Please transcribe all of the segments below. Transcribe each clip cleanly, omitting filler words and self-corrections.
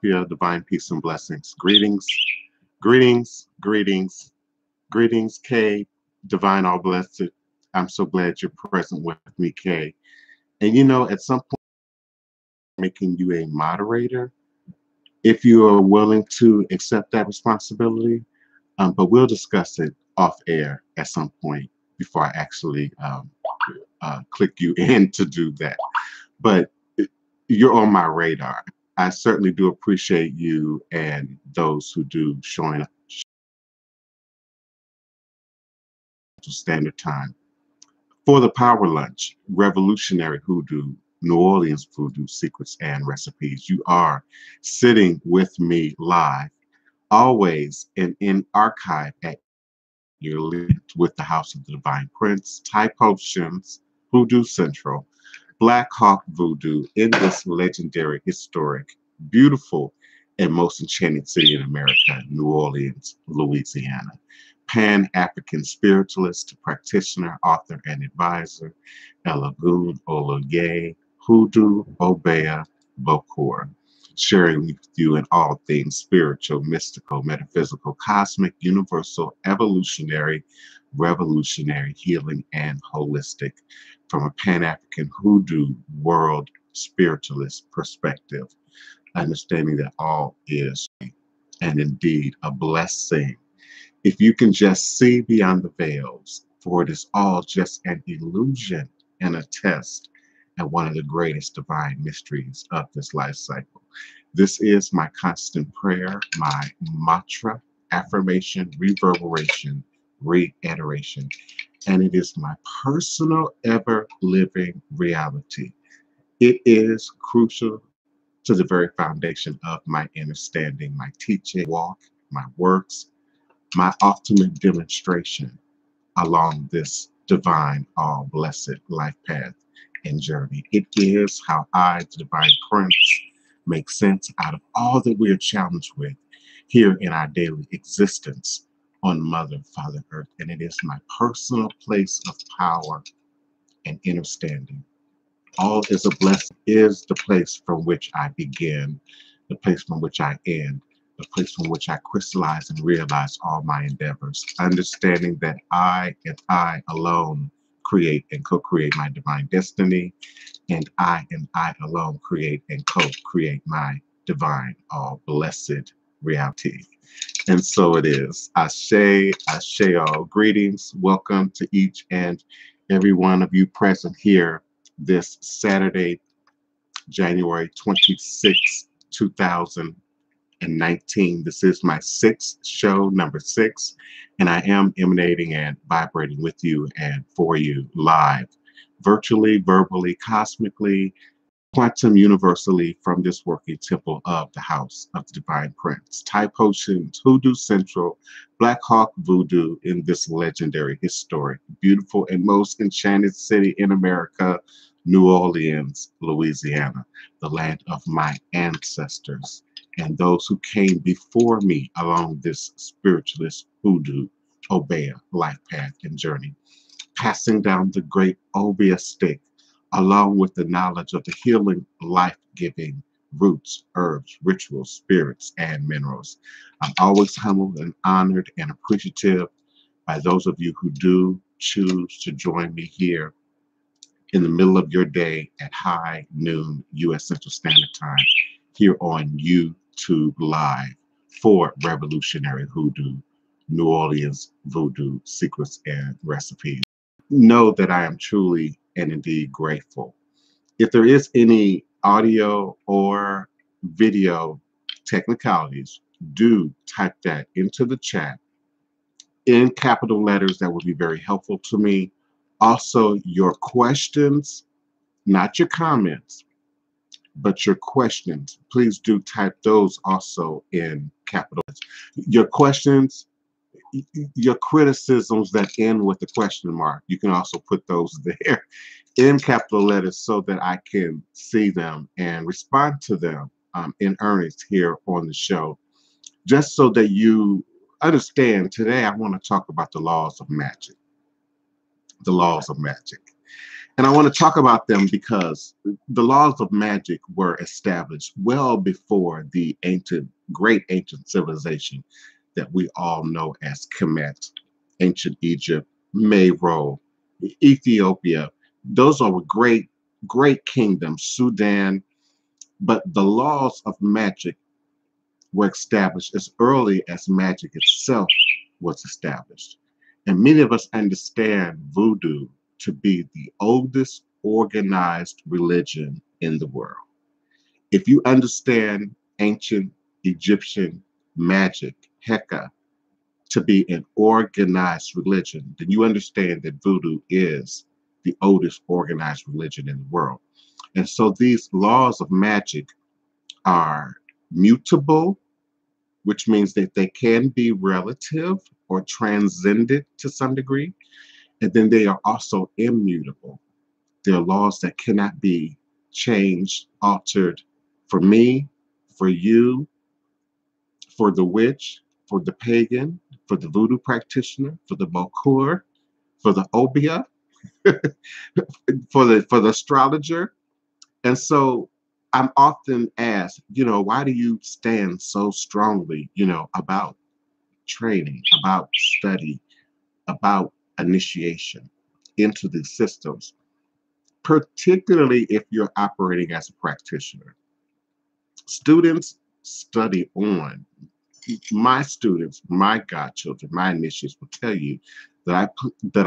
Philadelphia, divine peace and blessings. Greetings, greetings, greetings, greetings, Kay, divine all blessed. I'm so glad you're present with me, Kay. And you know, at some point, making you a moderator, if you are willing to accept that responsibility, but we'll discuss it off air at some point before I actually click you in to do that. But you're on my radar. I certainly do appreciate you and those who do showing up to standard time. For the Power Lunch, Revolutionary Hoodoo, New Orleans Voodoo Secrets and Recipes, you are sitting with me live, always and in archive at your linked with the House of the Divine Prince, Thai Potions, Hoodoo Central, Black Hawk Voodoo in this legendary, historic, beautiful, and most enchanting city in America, New Orleans, Louisiana. Pan-African spiritualist, practitioner, author, and advisor, Elagun Oloye, Hoodoo Obeah Bokor, sharing with you in all things spiritual, mystical, metaphysical, cosmic, universal, evolutionary, revolutionary, healing, and holistic from a Pan-African hoodoo world spiritualist perspective, understanding that all is and indeed a blessing. If you can just see beyond the veils, for it is all just an illusion and a test and one of the greatest divine mysteries of this life cycle. This is my constant prayer, my mantra, affirmation, reverberation, reiteration, and it is my personal ever living reality. It is crucial to the very foundation of my understanding, my teaching, walk, my works, my ultimate demonstration along this divine, all blessed life path and journey. It is how I, the Divine Prince, make sense out of all that we are challenged with here in our daily existence on Mother, Father Earth. And it is my personal place of power and understanding. All is a blessing is the place from which I begin, the place from which I end, the place from which I crystallize and realize all my endeavors, understanding that I and I alone create and co-create my divine destiny, and I alone create and co-create my divine, all blessed reality. And so it is. Ashe, Ashe all. Greetings. Welcome to each and every one of you present here this Saturday, January 26, 2019. This is my sixth show, number 6, and I am emanating and vibrating with you and for you live, virtually, verbally, cosmically, quantum universally from this working temple of the House of the Divine Prince. Thai Potions, Hoodoo Central, Black Hawk Voodoo in this legendary, historic, beautiful, and most enchanted city in America, New Orleans, Louisiana, the land of my ancestors and those who came before me along this spiritualist hoodoo, Obeah, life path and journey, passing down the great Obeah stick along with the knowledge of the healing, life-giving roots, herbs, rituals, spirits, and minerals. I'm always humbled and honored and appreciative by those of you who do choose to join me here in the middle of your day at high noon U.S. Central Standard Time here on YouTube Live for Revolutionary Hoodoo, New Orleans Voodoo Secrets and Recipes. Know that I am truly and indeed grateful. If there is any audio or video technicalities, do type that into the chat in capital letters. That would be very helpful to me. Also, your questions, not your comments, but your questions. Please do type those also in capital letters. Your questions, your criticisms that end with the question mark, you can also put those there in capital letters so that I can see them and respond to them in earnest here on the show. Just so that you understand, today I want to talk about the laws of magic. The laws of magic. And I want to talk about them because the laws of magic were established well before the great ancient civilization that we all know as Kemet, ancient Egypt, Meroe, Ethiopia. Those are great kingdoms, Sudan. But the laws of magic were established as early as magic itself was established. And many of us understand voodoo to be the oldest organized religion in the world. If you understand ancient Egyptian magic, Heka, to be an organized religion, then you understand that voodoo is the oldest organized religion in the world. And so these laws of magic are mutable, which means that they can be relative or transcended to some degree. And then they are also immutable. They're laws that cannot be changed, altered for me, for you, for the witch, for the pagan, for the voodoo practitioner, for the bokur, for the obia, for the astrologer. And so I'm often asked, why do you stand so strongly, about training, about study, about initiation into these systems, particularly if you're operating as a practitioner. Students study on. My students, my godchildren, my initiates will tell you that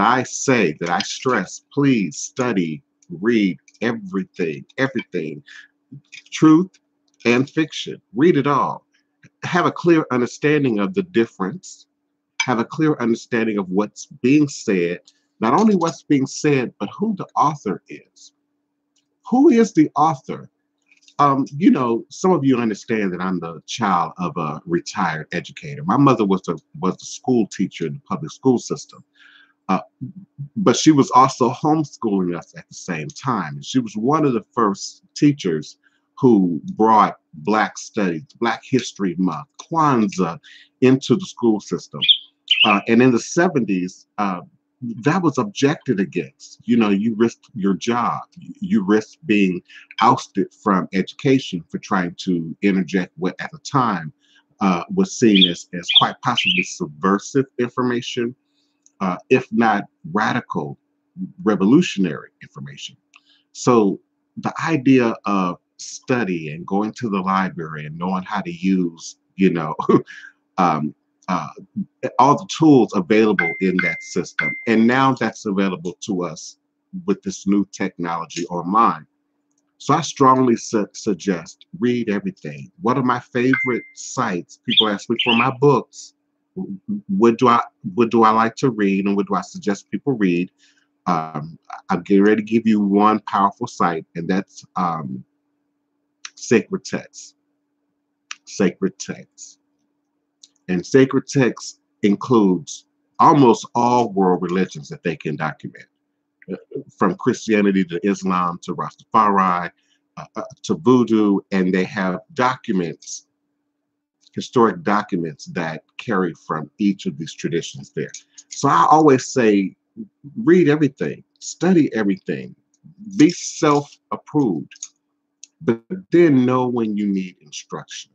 I stress, please study, read everything, truth and fiction. Read it all. Have a clear understanding of the difference. Have a clear understanding of what's being said. Not only what's being said, but who the author is. Who is the author? Some of you understand that I'm the child of a retired educator. My mother was a school teacher in the public school system, uh, but she was also homeschooling us at the same time. She was one of the first teachers who brought Black studies, Black History Month, Kwanzaa into the school system. And in the 70s, that was objected against. You risked your job. You risked being ousted from education for trying to interject what at the time was seen as quite possibly subversive information, if not radical, revolutionary information. So the idea of study and going to the library and knowing how to use, um, uh, all the tools available in that system. And now that's available to us with this new technology online. So I strongly suggest read everything. One of my favorite sites, people ask me for my books. What do I like to read and what do I suggest people read? I'm getting ready to give you one powerful site, and that's sacred text. Sacred text. And sacred text includes almost all world religions that they can document, from Christianity to Islam to Rastafari to Voodoo, and they have documents, historic documents that carry from each of these traditions there. So I always say, read everything, study everything, be self-approved, but then know when you need instruction.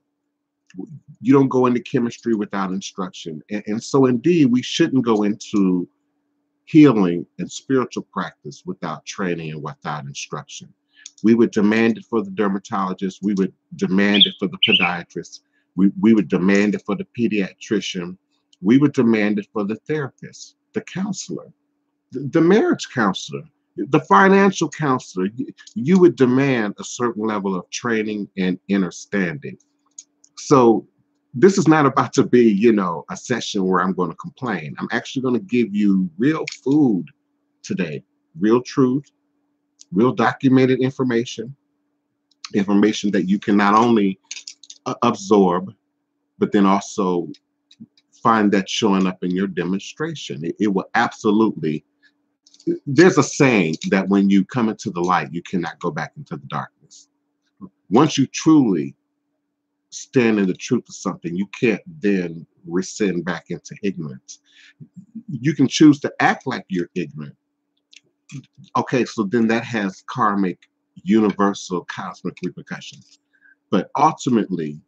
You don't go into chemistry without instruction. And so indeed, we shouldn't go into healing and spiritual practice without training and without instruction. We would demand it for the dermatologist. We would demand it for the podiatrist. We would demand it for the pediatrician. We would demand it for the therapist, the counselor, the marriage counselor, the financial counselor. You would demand a certain level of training and understanding. So this is not about to be, a session where I'm going to complain. I'm actually going to give you real food today, real truth, real documented information that you can not only absorb, but then also find that showing up in your demonstration. It will absolutely. There's a saying that when you come into the light, you cannot go back into the darkness. Once you truly stand in the truth of something, you can't then rescind back into ignorance. You can choose to act like you're ignorant, Okay, so then that has karmic, universal, cosmic repercussions. But ultimately,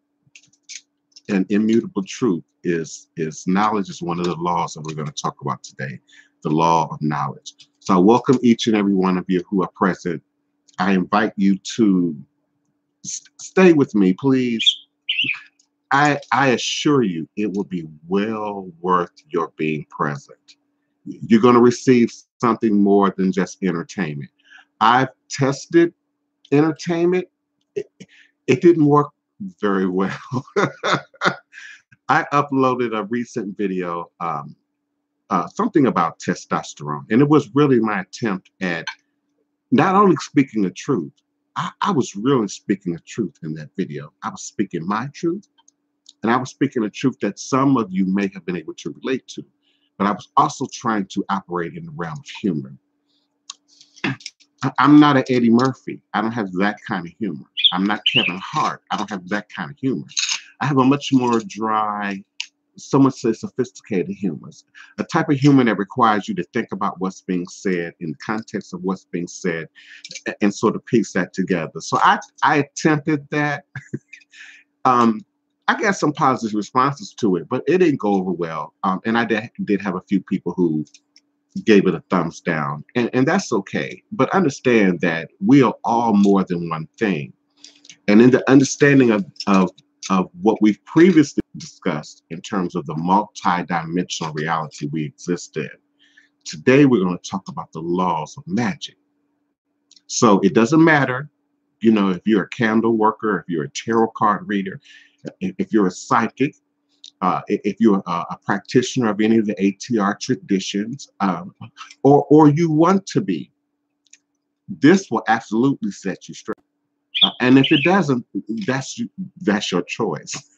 an immutable truth is knowledge is one of the laws that we're going to talk about today, the law of knowledge. So I welcome each and every one of you who are present. I invite you to stay with me, please. I assure you it will be well worth your being present. You're going to receive something more than just entertainment. I've tested entertainment. It didn't work very well. I uploaded a recent video, something about testosterone, and it was really my attempt at not only speaking the truth. I was really speaking the truth in that video. I was speaking my truth, and I was speaking a truth that some of you may have been able to relate to. But I was also trying to operate in the realm of humor. I'm not an Eddie Murphy. I don't have that kind of humor. I'm not Kevin Hart. I don't have that kind of humor. I have a much more dry, some would say sophisticated humor. A type of humor that requires you to think about what's being said in the context of what's being said and sort of piece that together. So I attempted that. I got some positive responses to it, but it didn't go over well. And I did have a few people who gave it a thumbs down, and that's okay. But understand that we are all more than one thing. And in the understanding of what we've previously discussed in terms of the multi-dimensional reality we exist in, today we're going to talk about the laws of magic. So it doesn't matter, if you're a candle worker, if you're a tarot card reader, if you're a psychic, if you're a practitioner of any of the ATR traditions, or you want to be, this will absolutely set you straight. And if it doesn't, that's your choice.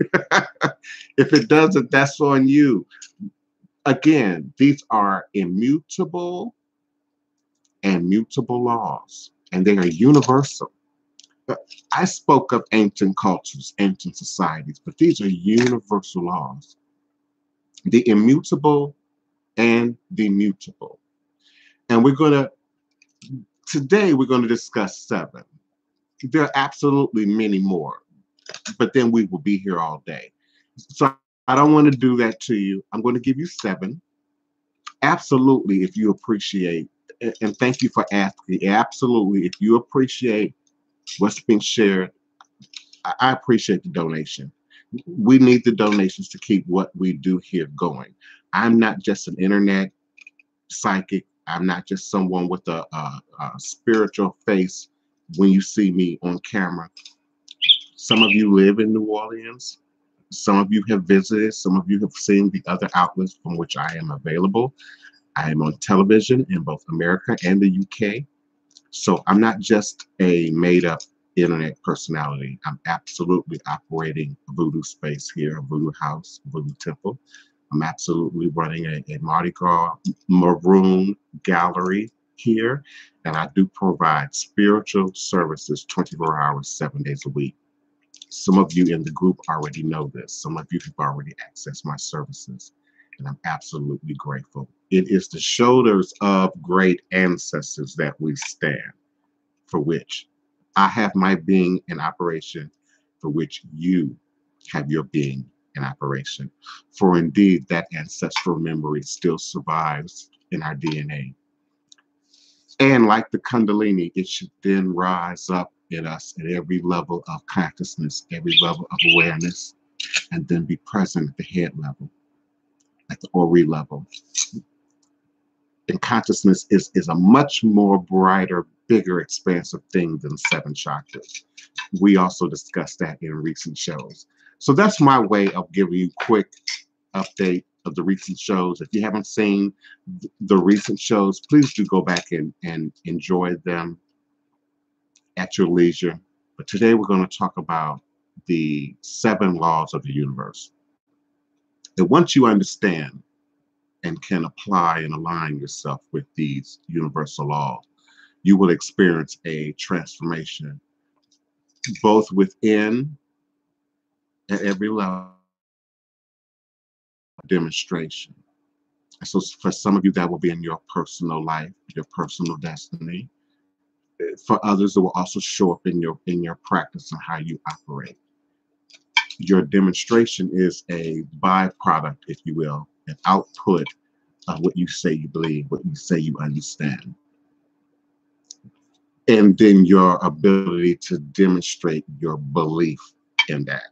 If it doesn't, that's on you. Again, these are immutable and mutable laws, and they are universal. I spoke of ancient cultures, ancient societies, but these are universal laws. The immutable and the mutable. And today we're going to discuss 7. There are absolutely many more, but then we will be here all day. So I don't want to do that to you. I'm going to give you 7. Absolutely, if you appreciate, and thank you for asking, absolutely, if you appreciate what's being shared, I appreciate the donation. We need the donations to keep what we do here going. I'm not just an internet psychic. I'm not just someone with a spiritual face when you see me on camera. Some of you live in New Orleans. Some of you have visited. Some of you have seen the other outlets from which I am available. I am on television in both America and the UK. So I'm not just a made-up internet personality. I'm absolutely operating a voodoo space here, a voodoo house, voodoo temple. I'm absolutely running a Mardi Gras maroon gallery here, and I do provide spiritual services 24 hours, 7 days a week. Some of you in the group already know this. Some of you have already accessed my services, and I'm absolutely grateful. It is the shoulders of great ancestors that we stand, for which I have my being in operation, for which you have your being in operation. For indeed, that ancestral memory still survives in our DNA. And like the Kundalini, it should then rise up in us at every level of consciousness, every level of awareness, and then be present at the head level, at the Ori level. And consciousness is a much more brighter, bigger, expansive thing than 7 chakras. We also discussed that in recent shows. So that's my way of giving you a quick update of the recent shows. If you haven't seen the recent shows, please do go back and enjoy them at your leisure. But today we're going to talk about the 7 laws of the universe. And once you understand and can apply and align yourself with these universal laws, you will experience a transformation both within at every level demonstration. So for some of you, that will be in your personal life, your personal destiny. For others, it will also show up in your practice and how you operate. Your demonstration is a byproduct, if you will, an output of what you say you believe, what you say you understand. And then your ability to demonstrate your belief in that.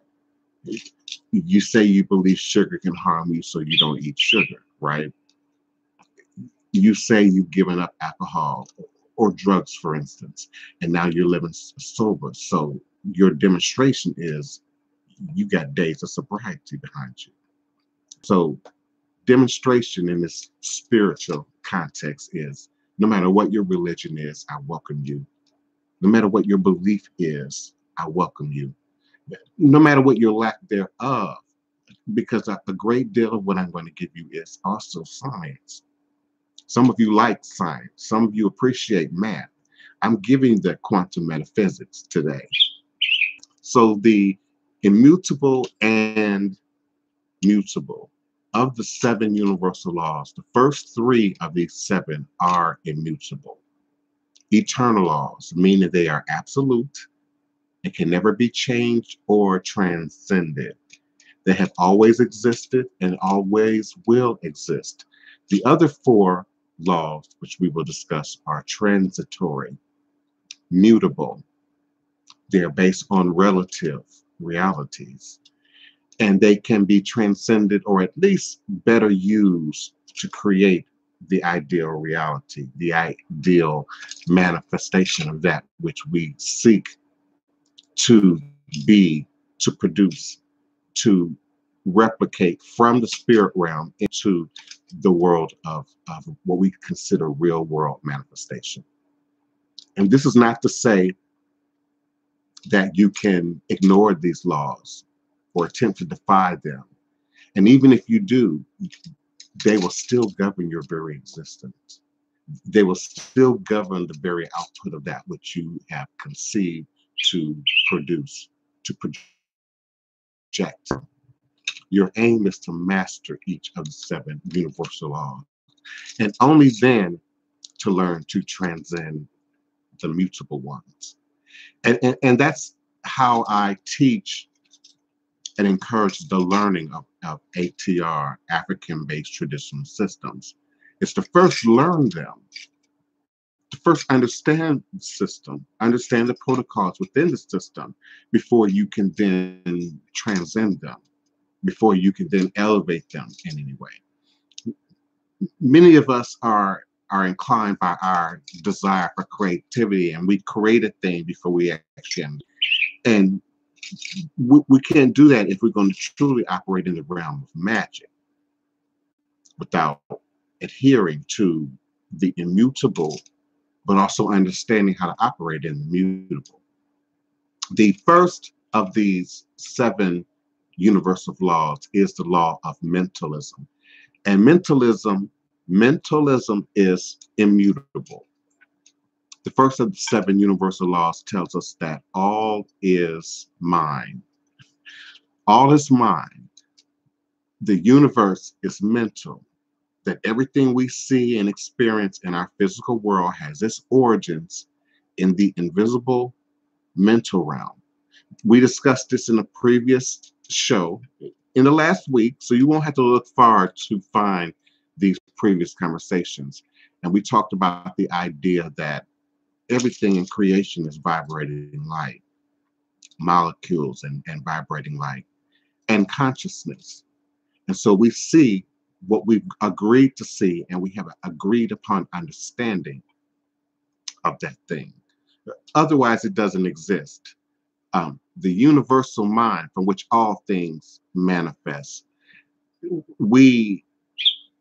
You say you believe sugar can harm you, so you don't eat sugar, right? You say you've given up alcohol or drugs, for instance, and now you're living sober. So your demonstration is you got days of sobriety behind you. So demonstration in this spiritual context is no matter what your religion is, I welcome you. No matter what your belief is, I welcome you. No matter what your lack thereof, because a great deal of what I'm going to give you is also science. Some of you like science. Some of you appreciate math. I'm giving the quantum metaphysics today. So the immutable and mutable of the 7 universal laws, the first 3 of these 7 are immutable. Eternal laws, meaning they are absolute and can never be changed or transcended. They have always existed and always will exist. The other 4 laws, which we will discuss, are transitory, mutable. They are based on relative realities, and they can be transcended or at least better used to create the ideal reality, the ideal manifestation of that which we seek to be, to produce, to replicate from the spirit realm into the world of what we consider real world manifestation. And this is not to say that you can ignore these laws or attempt to defy them. And even if you do, they will still govern your very existence. They will still govern the very output of that which you have conceived to produce, to project. Your aim is to master each of the 7 universal laws, and only then to learn to transcend the mutable ones. And that's how I teach and encourage the learning of ATR, African-based traditional systems. Is to first learn them, to first understand the system, understand the protocols within the system, before you can then transcend them, before you can then elevate them in any way. Many of us are inclined by our desire for creativity, and we create a thing before we actually end. And we can't do that if we're going to truly operate in the realm of magic without adhering to the immutable, but also understanding how to operate in the mutable. The first of these 7 universal laws is the law of mentalism. And mentalism is immutable. The first of the 7 universal laws tells us that all is mind. All is mind. The universe is mental. That everything we see and experience in our physical world has its origins in the invisible mental realm. We discussed this in a previous show in the last week, so you won't have to look far to find these previous conversations. And we talked about the idea that everything in creation is vibrating light, molecules and vibrating light, and consciousness. And so we see what we've agreed to see, and we have agreed upon understanding of that thing. Otherwise, it doesn't exist. The universal mind from which all things manifest. We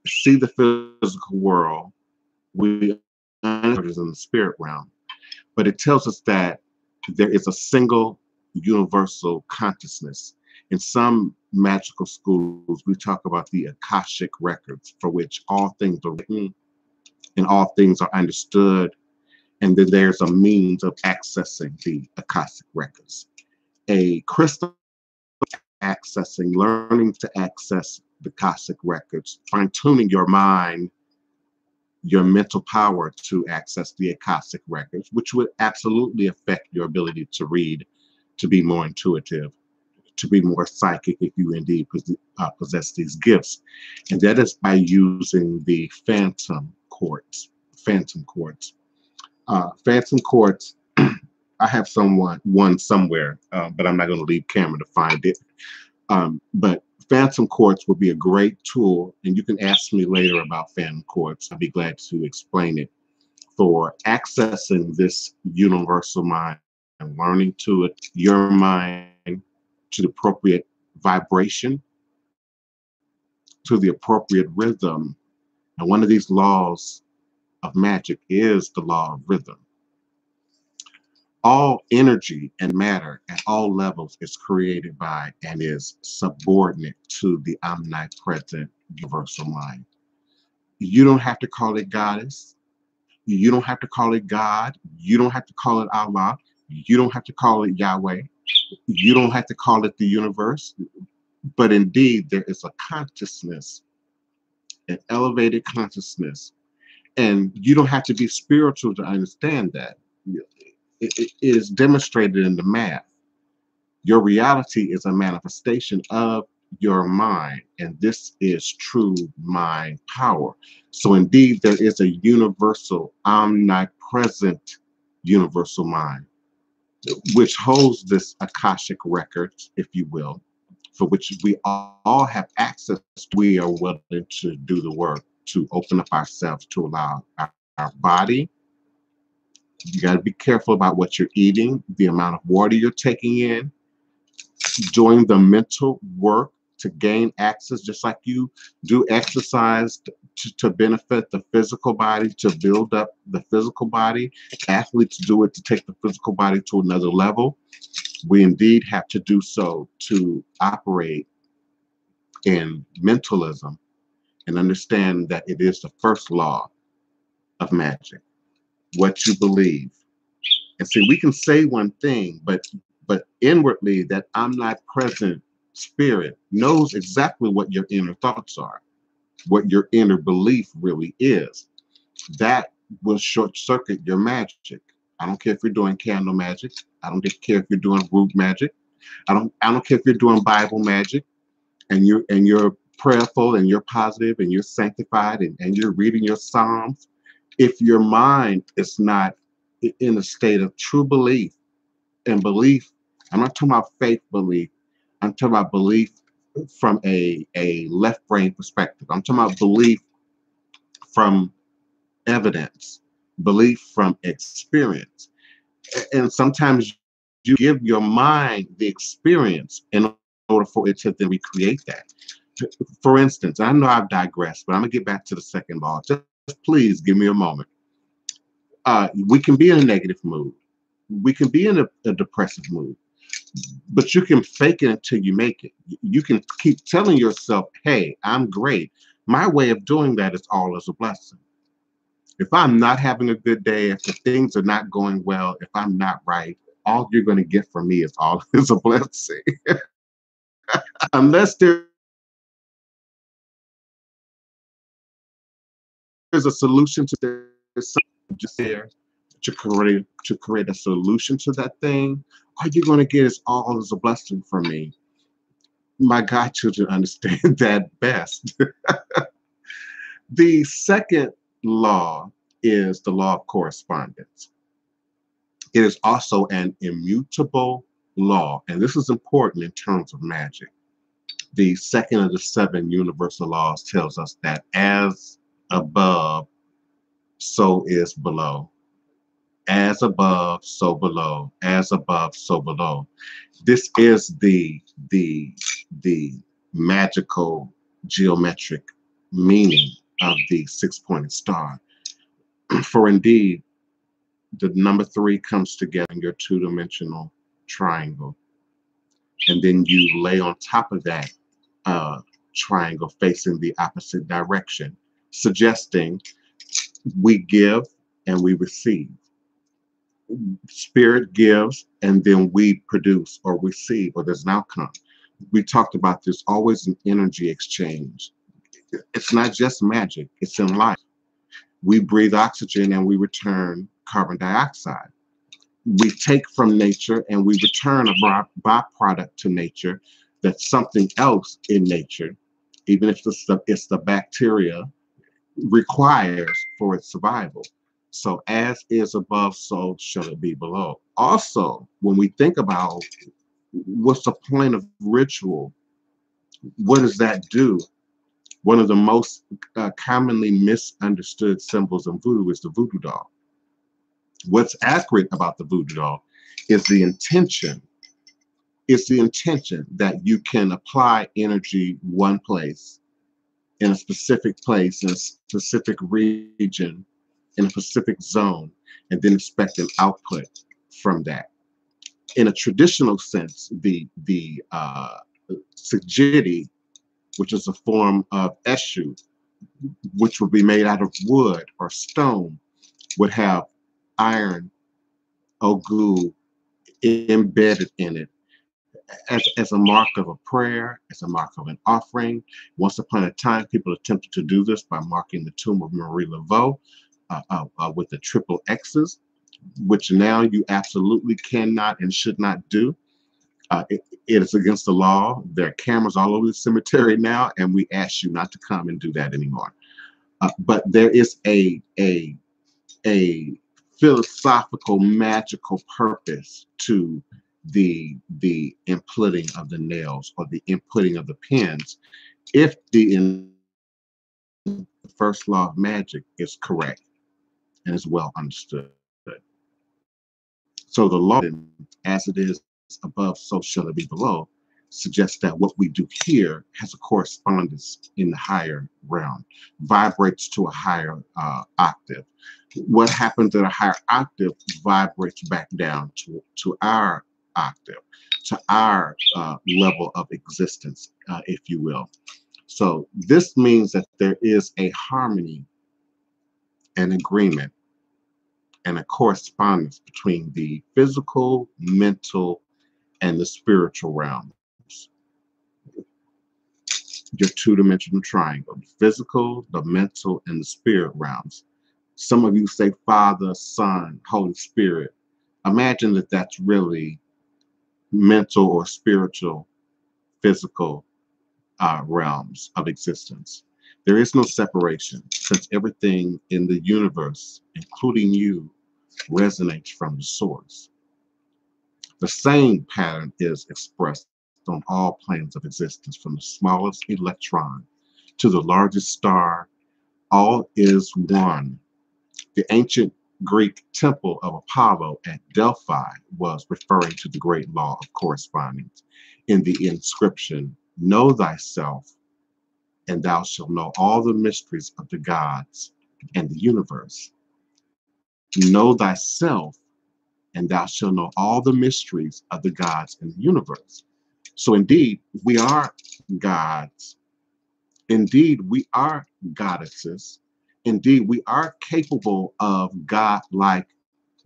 see the physical world, we understand in the spirit realm, but it tells us that there is a single universal consciousness. In some magical schools, we talk about the Akashic records, for which all things are written and all things are understood. And then there's a means of accessing the Akashic records. A crystal accessing, learning to access the Akashic records, fine-tuning your mind, your mental power to access the Akashic records, which would absolutely affect your ability to read, to be more intuitive, to be more psychic if you indeed possess these gifts. And that is by using the phantom quartz. Phantom quartz. Phantom quartz, I have one somewhere, but I'm not going to leave camera to find it. But Phantom Quartz would be a great tool, and you can ask me later about Phantom Quartz. I'd be glad to explain it for accessing this universal mind and learning to it, your mind, to the appropriate vibration, to the appropriate rhythm. And one of these laws of magic is the law of rhythm. All energy and matter at all levels is created by and is subordinate to the omnipresent universal mind. You don't have to call it goddess. You don't have to call it God. You don't have to call it Allah. You don't have to call it Yahweh. You don't have to call it the universe. But indeed, there is a consciousness, an elevated consciousness. And you don't have to be spiritual to understand that. It is demonstrated in the math. Your reality is a manifestation of your mind, and this is true mind power. So indeed, there is a universal, omnipresent universal mind, which holds this Akashic records, if you will, for which we all have access to. We are willing to do the work to open up ourselves to allow our body. You got to be careful about what you're eating, the amount of water you're taking in, doing the mental work to gain access, just like you do exercise to benefit the physical body, to build up the physical body. Athletes do it to take the physical body to another level. We indeed have to do so to operate in mentalism and understand that it is the first law of magic, what you believe. And see, we can say one thing, but inwardly, that omnipresent spirit knows exactly what your inner thoughts are, what your inner belief really is. That will short circuit your magic. I don't care if you're doing candle magic. I don't care if you're doing root magic. I don't care if you're doing Bible magic and you're prayerful and you're positive and you're sanctified and you're reading your Psalms. If your mind is not in a state of true belief, and belief, I'm not talking about faith belief, I'm talking about belief from a left brain perspective. I'm talking about belief from evidence, belief from experience. And sometimes you give your mind the experience in order for it to then recreate that. For instance, I know I've digressed, but I'm gonna get back to the second law. Just please give me a moment. We can be in a negative mood. We can be in a depressive mood, but you can fake it until you make it. You can keep telling yourself, hey, I'm great. My way of doing that is all as a blessing. If I'm not having a good day, if the things are not going well, if I'm not right, all you're going to get from me is all is a blessing. Unless there's a solution to this, just there to create a solution to that thing, all you're going to get is all is a blessing from me. My godchildren understand that best. The second law is the law of correspondence. It is also an immutable law, and this is important in terms of magic. The second of the seven universal laws tells us that as above, so is below. As above, so below. As above, so below. This is the magical geometric meaning of the six-pointed star. For indeed, the number three comes together in your two-dimensional triangle. And then you lay on top of that triangle facing the opposite direction, suggesting we give and we receive. Spirit gives and then we produce or receive, or there's an outcome. We talked about this, always an energy exchange. It's not just magic, it's in life. We breathe oxygen and we return carbon dioxide. We take from nature and we return a byproduct to nature that's something else in nature, even if it's the bacteria, requires for its survival. So as is above, so shall it be below. Also, when we think about what's the point of ritual, what does that do? One of the most commonly misunderstood symbols in voodoo is the voodoo doll. What's accurate about the voodoo doll is the intention. It's the intention that you can apply energy one place, in a specific region, in a specific zone, and then expect an output from that. In a traditional sense, the sajidi, which is a form of eshu, which would be made out of wood or stone, would have iron, ogu, embedded in it as a mark of a prayer, as a mark of an offering. Once upon a time, people attempted to do this by marking the tomb of Marie Laveau with the triple X's, which now you absolutely cannot and should not do. It is against the law. There are cameras all over the cemetery now, and we ask you not to come and do that anymore. But there is a philosophical, magical purpose to the inputting of the nails or the inputting of the pins, if the first law of magic is correct and is well understood. So the law, as it is above, so shall it be below, suggests that what we do here has a correspondence in the higher realm, vibrates to a higher octave. What happens at a higher octave vibrates back down to our octave, to our level of existence, if you will. So this means that there is a harmony, an agreement, and a correspondence between the physical, mental, and the spiritual realms. Your two-dimensional triangle, the physical, the mental, and the spirit realms. Some of you say Father, Son, Holy Spirit. Imagine that that's really mental or spiritual, physical realms of existence. There is no separation, since everything in the universe, including you, resonates from the source. The same pattern is expressed on all planes of existence, from the smallest electron to the largest star. All is one. The ancient Greek temple of Apollo at Delphi was referring to the great law of correspondence in the inscription, "Know thyself, and thou shalt know all the mysteries of the gods and the universe." Know thyself, and thou shalt know all the mysteries of the gods in the universe. So indeed, we are gods. Indeed, we are goddesses. Indeed, we are capable of God-like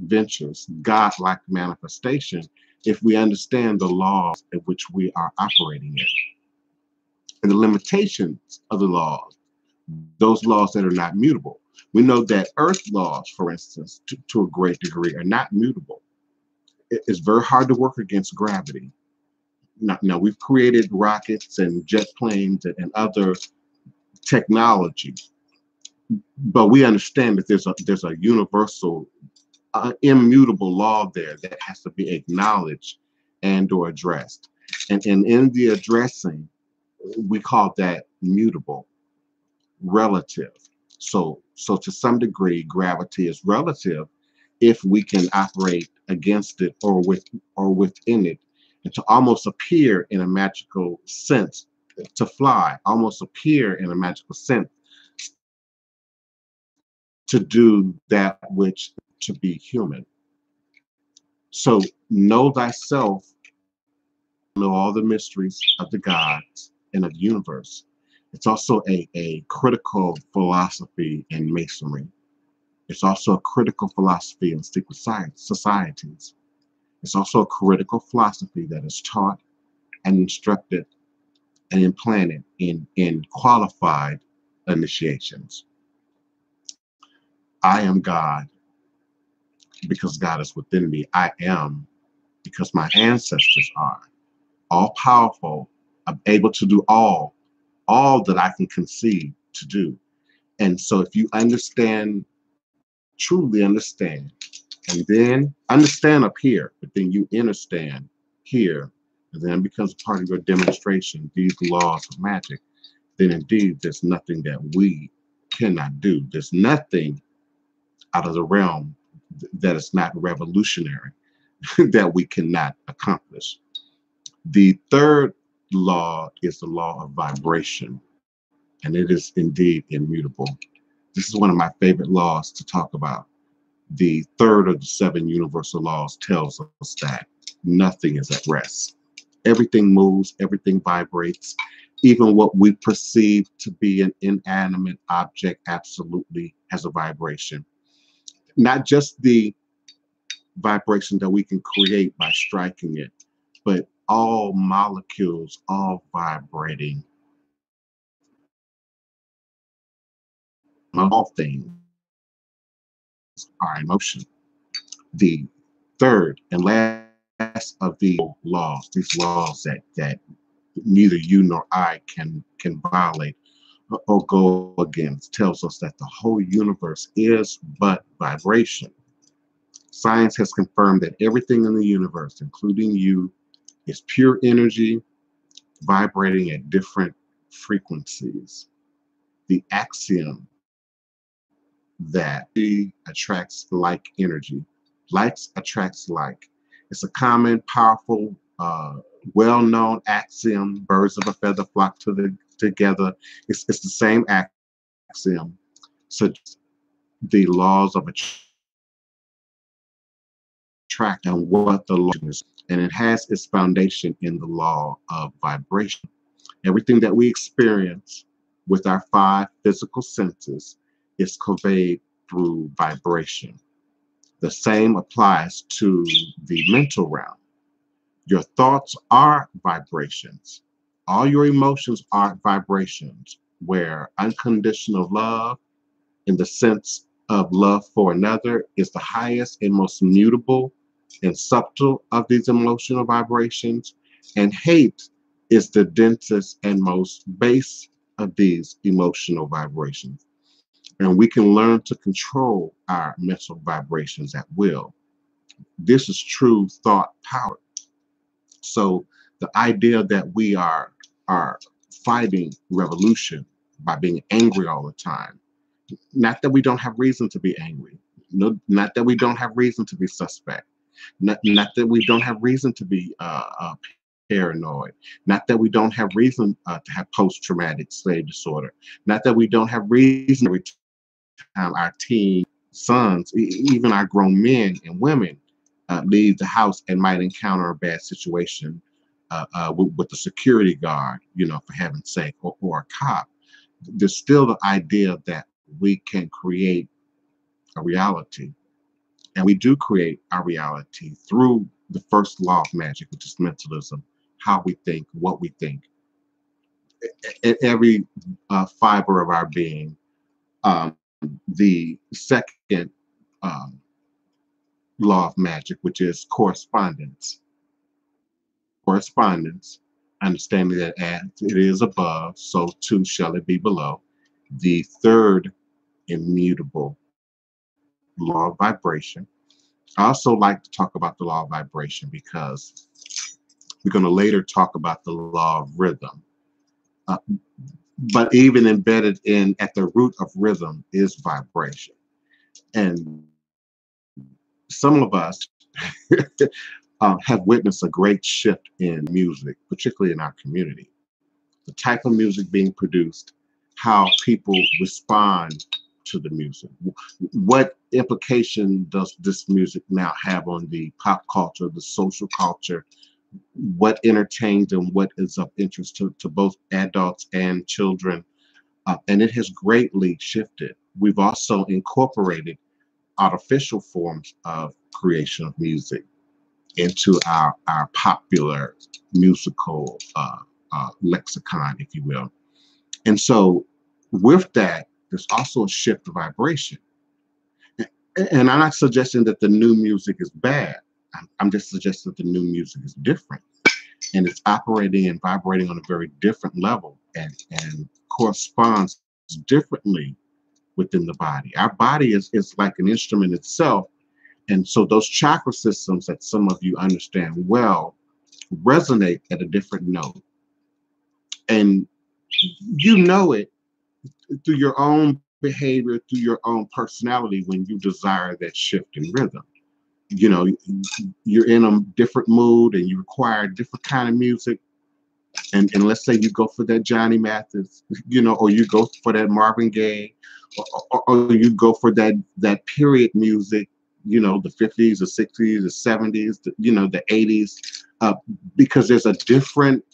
ventures, God-like manifestation, if we understand the laws in which we are operating in and the limitations of the laws, those laws that are not mutable. We know that earth laws, for instance, to a great degree, are not mutable. It's very hard to work against gravity. Now we've created rockets and jet planes and other technology, but we understand that there's a universal, immutable law there that has to be acknowledged and or addressed. And in the addressing, we call that mutable, relative. So to some degree, gravity is relative if we can operate against it or within it, and to almost appear in a magical sense, to fly, almost appear in a magical sense, to do that which to be human. So know thyself, know all the mysteries of the gods and of the universe. It's also a critical philosophy in masonry. It's also a critical philosophy in secret societies. It's also a critical philosophy that is taught and instructed and implanted in qualified initiations. I am God because God is within me. I am because my ancestors are all powerful. I'm able to do all that I can conceive to do. And so if you understand, truly understand, and then understand up here, but then you understand here, and then becomes part of your demonstration, these laws of magic, then indeed there's nothing that we cannot do. There's nothing out of the realm that is not revolutionary that we cannot accomplish. The third law is the law of vibration, and it is indeed immutable. This is one of my favorite laws to talk about. The third of the seven universal laws tells us that nothing is at rest. Everything moves, everything vibrates. Even what we perceive to be an inanimate object absolutely has a vibration. Not just the vibration that we can create by striking it, but all molecules, all vibrating, all things are in motion. The third and last of the laws, these laws that neither you nor I can violate or go against, tells us that the whole universe is but vibration. Science has confirmed that everything in the universe, including you, is pure energy vibrating at different frequencies. The axiom that attracts like energy, likes attracts like. It's a common, powerful, well-known axiom. Birds of a feather flock together. It's the same axiom. So the laws of attract and what the law is, and it has its foundation in the law of vibration. Everything that we experience with our five physical senses is conveyed through vibration. The same applies to the mental realm. Your thoughts are vibrations. All your emotions are vibrations, where unconditional love, in the sense of love for another, is the highest and most mutable and subtle of these emotional vibrations, and hate is the densest and most base of these emotional vibrations. And we can learn to control our mental vibrations at will. This is true thought power. So the idea that we are fighting revolution by being angry all the time, not that we don't have reason to be angry, no, not that we don't have reason to be suspect, not that we don't have reason to be paranoid, not that we don't have reason to have post-traumatic slave disorder, not that we don't have reason every time our teen sons, even our grown men and women, leave the house and might encounter a bad situation with the security guard, for heaven's sake, or a cop. There's still the idea that we can create a reality. And we do create our reality through the first law of magic, which is mentalism, how we think, what we think, every fiber of our being. Um, the second um, law of magic, which is correspondence. Correspondence, understanding that as it is above, so too shall it be below. The third immutable law of vibration. I also like to talk about the law of vibration because we're going to later talk about the law of rhythm. Uh, but even embedded in at the root of rhythm is vibration. And some of us have witnessed a great shift in music, particularly in our community. The type of music being produced, how people respond to the music. What implication does this music now have on the pop culture, the social culture? What entertains and what is of interest to both adults and children? And it has greatly shifted. We've also incorporated artificial forms of creation of music. into our popular musical lexicon, if you will. And so with that, there's also a shift of vibration. And I'm not suggesting that the new music is bad. I'm just suggesting that the new music is different, and it's operating and vibrating on a very different level, and corresponds differently within the body. Our body is like an instrument itself. And so those chakra systems that some of you understand well resonate at a different note. And you know it through your own behavior, through your own personality when you desire that shift in rhythm. You know, you're in a different mood and you require a different kind of music. And let's say you go for that Johnny Mathis, or you go for that Marvin Gaye, or you go for that period music, the 50s, the 60s, the 70s, the 80s, because there's a different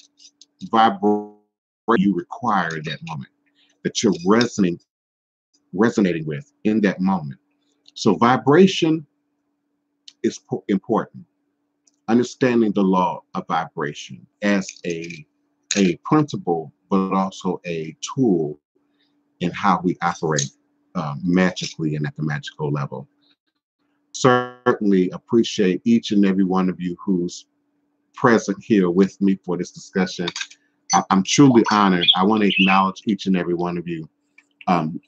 vibration you require at that moment that you're resonating with in that moment. So vibration is important. Understanding the law of vibration as a principle, but also a tool in how we operate magically and at the magical level. Certainly appreciate each and every one of you who's present here with me for this discussion. I'm truly honored. I want to acknowledge each and every one of you. Um,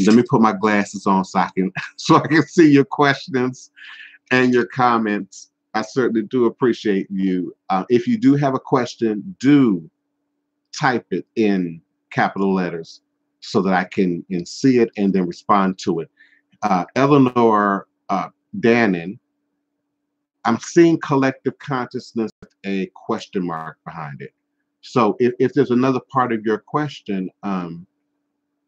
Let me put my glasses on so I can see your questions and your comments. I certainly do appreciate you. If you do have a question, do type it in capital letters so that I can see it and then respond to it. Eleanor Dannon, I'm seeing collective consciousness with a question mark behind it. So if there's another part of your question,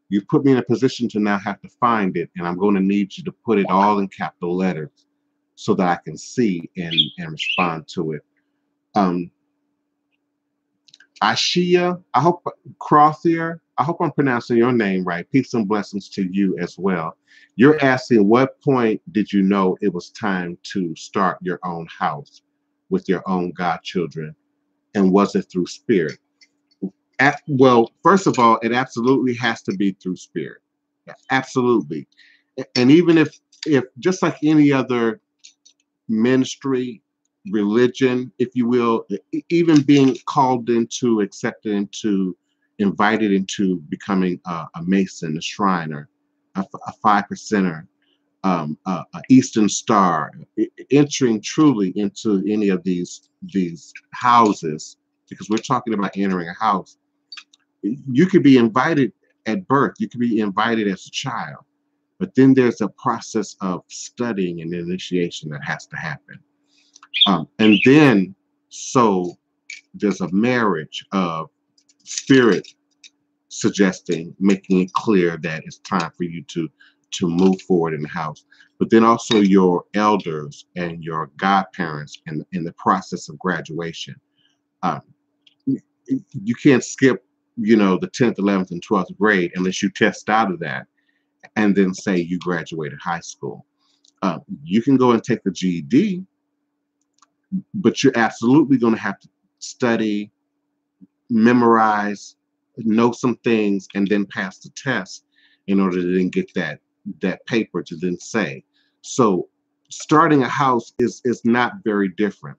you put me in a position to now have to find it, and I'm going to need you to put it all in capital letters so that I can see and respond to it. Ashia, I hope Crothier, I hope I'm pronouncing your name right. Peace and blessings to you as well. You're asking, what point did you know it was time to start your own house with your own godchildren? And was it through spirit? Well, first of all, it absolutely has to be through spirit. Absolutely. And even if just like any other ministry, religion, if you will, even being called into, accepted into, invited into becoming a Mason, a Shriner, a five percenter, a Eastern Star, entering truly into any of these houses, because we're talking about entering a house. You could be invited at birth, you could be invited as a child, but then there's a process of studying and initiation that has to happen. And then, so there's a marriage of spirit suggesting, making it clear that it's time for you to move forward in the house. But then also your elders and your godparents in the process of graduation. Um, you can't skip, the 10th, 11th, and 12th grade unless you test out of that and then say you graduated high school. You can go and take the GED, but you're absolutely going to have to study, memorize, know some things, and then pass the test in order to then get that paper to then say. So starting a house is not very different.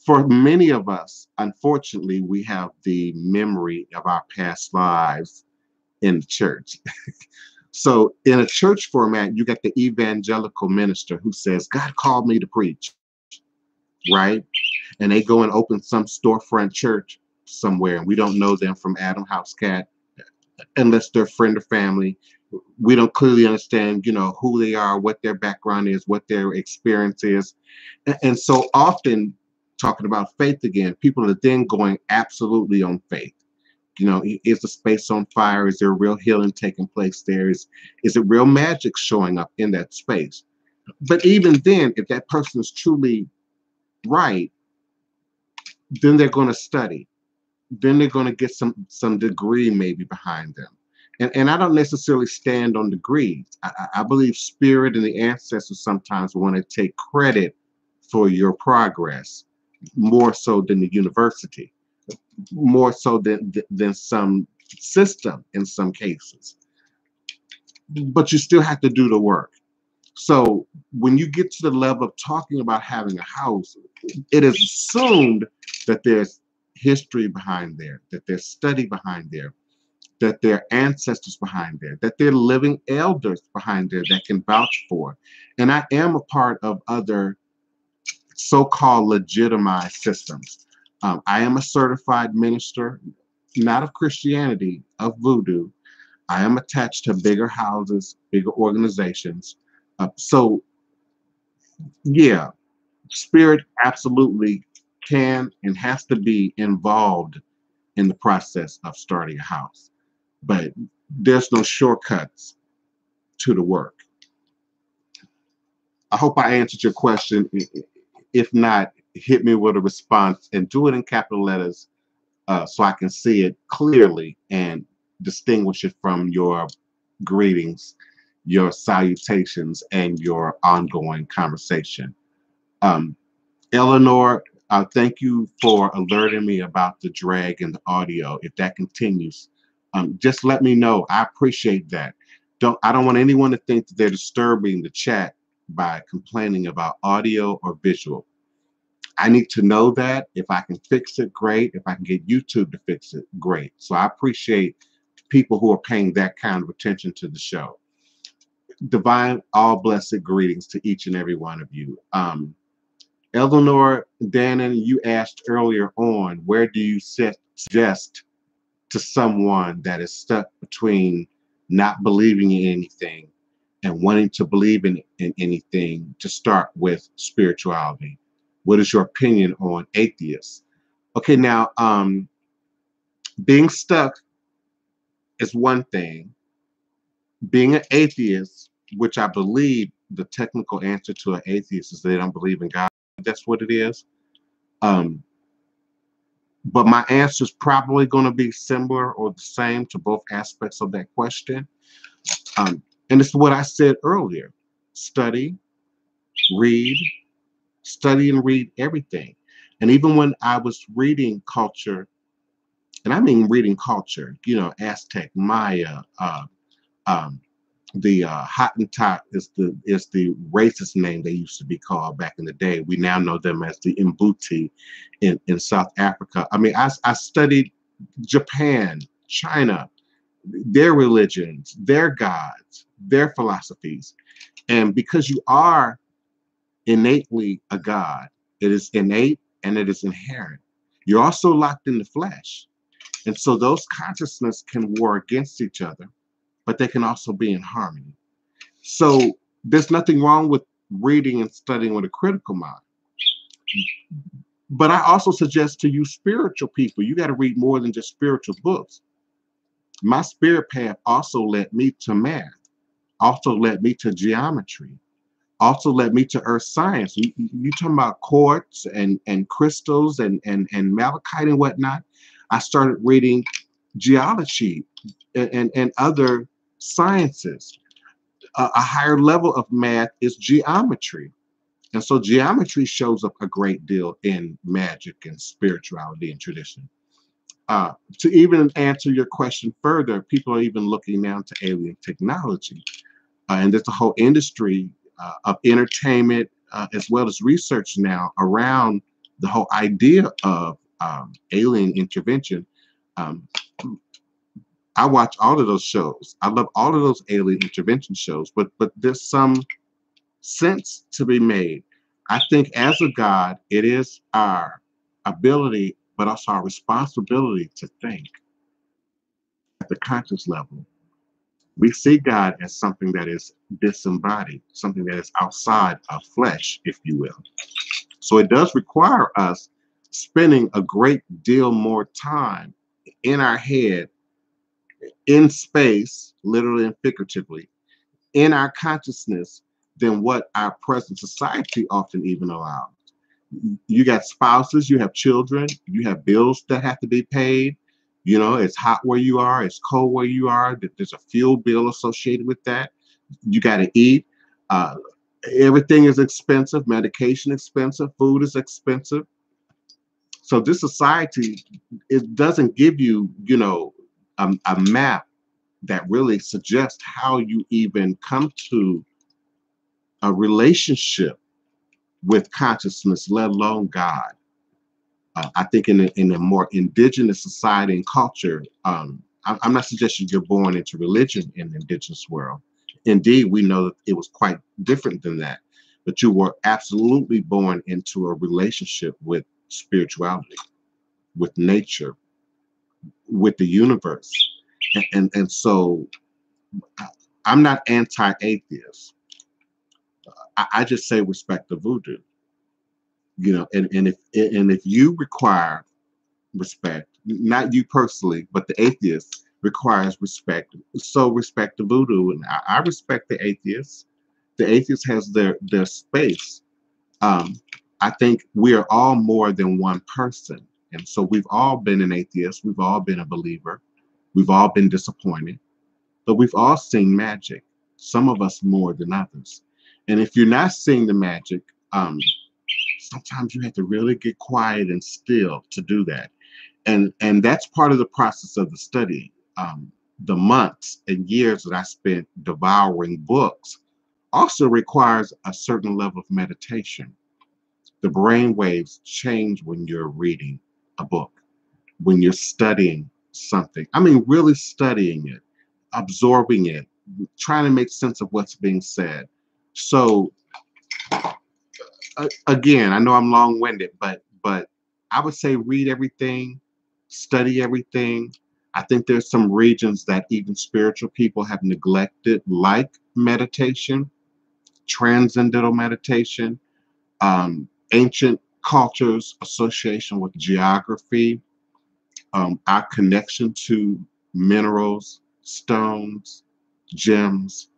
For many of us, unfortunately, we have the memory of our past lives in the church. So in a church format, you got the evangelical minister who says, God called me to preach, right? And they go and open some storefront church somewhere, and we don't know them from Adam Housecat unless they're friend or family. We don't clearly understand, who they are, what their background is, what their experience is. And so often, talking about faith again, people are then going absolutely on faith. Is the space on fire? Is there real healing taking place there? Is it real magic showing up in that space? But even then, if that person is truly right, then they're going to study. Then they're going to get some degree maybe behind them. And I don't necessarily stand on degrees. I believe spirit and the ancestors sometimes want to take credit for your progress, more so than the university, more so than some system in some cases. But you still have to do the work. So when you get to the level of talking about having a house, it is assumed that there's history behind there, that there's study behind there, that there are ancestors behind there, that there are living elders behind there that can vouch for. And I am a part of other so-called legitimized systems. I am a certified minister, not of Christianity, of Voodoo. I am attached to bigger houses, bigger organizations. So yeah, spirit absolutely can and has to be involved in the process of starting a house. But there's no shortcuts to the work. I hope I answered your question. If not, hit me with a response and do it in capital letters so I can see it clearly and distinguish it from your greetings, your salutations, and your ongoing conversation. Um, Eleanor, thank you for alerting me about the drag in the audio. If that continues, just let me know. I appreciate that. I don't want anyone to think that they're disturbing the chat by complaining about audio or visual. I need to know that. If I can fix it, great. If I can get YouTube to fix it, great. So I appreciate people who are paying that kind of attention to the show. Divine, all blessed greetings to each and every one of you. Eleanor Dannon, you asked earlier on, where do you suggest to someone that is stuck between not believing in anything and wanting to believe in anything to start with spirituality? What is your opinion on atheists? Okay, now, being stuck is one thing. Being an atheist, which I believe the technical answer to an atheist is they don't believe in God. That's what it is. But my answer is probably going to be similar or the same to both aspects of that question. And it's what I said earlier. Study, read, study and read everything. And even when I was reading culture, and I mean reading culture, Aztec, Maya, the Hottentot is the racist name they used to be called back in the day. We now know them as the Mbuti in South Africa. I mean, I studied Japan, China, their religions, their gods, their philosophies. And because you are innately a god, it is innate and it is inherent. You're also locked in the flesh. And so those consciousness can war against each other, but they can also be in harmony. So there's nothing wrong with reading and studying with a critical mind. But I also suggest to you spiritual people, you got to read more than just spiritual books. My spirit path also led me to math, also led me to geometry, also led me to earth science. You talking about quartz and crystals and malachite and whatnot. I started reading geology and other sciences. A higher level of math is geometry. And so geometry shows up a great deal in magic and spirituality and tradition. To even answer your question further, people are even looking now to alien technology. And there's a whole industry of entertainment as well as research now around the whole idea of alien intervention. I watch all of those shows. I love all of those alien intervention shows, but there's some sense to be made. I think as a God, it is our ability, but also our responsibility to think at the conscious level. We see God as something that is disembodied, something that is outside of flesh, if you will. So it does require us spending a great deal more time in our head, in space, literally and figuratively, in our consciousness than what our present society often even allows. You got spouses, you have children, you have bills that have to be paid. It's hot where you are, it's cold where you are. There's a fuel bill associated with that. You got to eat. Everything is expensive, medication expensive, food is expensive. So this society, it doesn't give you, a map that really suggests how you even come to a relationship with consciousness, let alone God. I think in a more indigenous society and culture, I'm not suggesting you're born into religion in the indigenous world. Indeed, we know that it was quite different than that. But you were absolutely born into a relationship with spirituality, with nature, with the universe. And so I'm not anti-atheist. I just say respect the voodoo. And if you require respect, not you personally, but the atheist requires respect. So respect the voodoo, and I respect the atheists. The atheist has their space. Um, I think we are all more than one person, and so we've all been an atheist. We've all been a believer. We've all been disappointed, but we've all seen magic. Some of us more than others. And if you're not seeing the magic, sometimes you have to really get quiet and still to do that. And that's part of the process of the study. The months and years that I spent devouring books also requires a certain level of meditation. The brain waves change when you're reading a book, when you're studying something. I mean, really studying it, absorbing it, trying to make sense of what's being said. So again, I know I'm long-winded, but I would say read everything, study everything. I think there's some regions that even spiritual people have neglected, like meditation, transcendental meditation, ancient cultures, association with geography, our connection to minerals, stones, gems.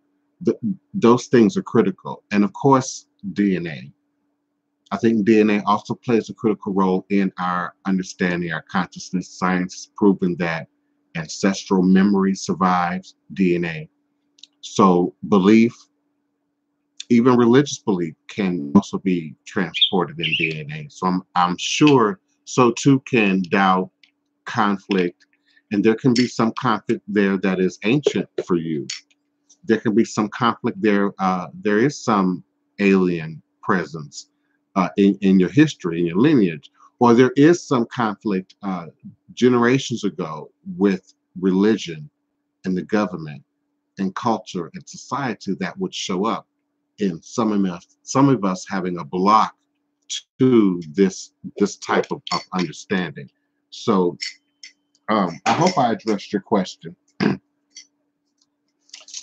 Th- those things are critical. And of course, DNA. I think DNA also plays a critical role in our understanding our consciousness. Science has proven that ancestral memory survives DNA. So belief, even religious belief, can also be transported in DNA. So I'm sure so too can doubt, conflict, and there can be some conflict there that is ancient for you. There can be some conflict there. There is some alien presence in your history, in your lineage, or there is some conflict generations ago with religion and the government and culture and society that would show up in some of us having a block to this type of understanding. So I hope I addressed your question.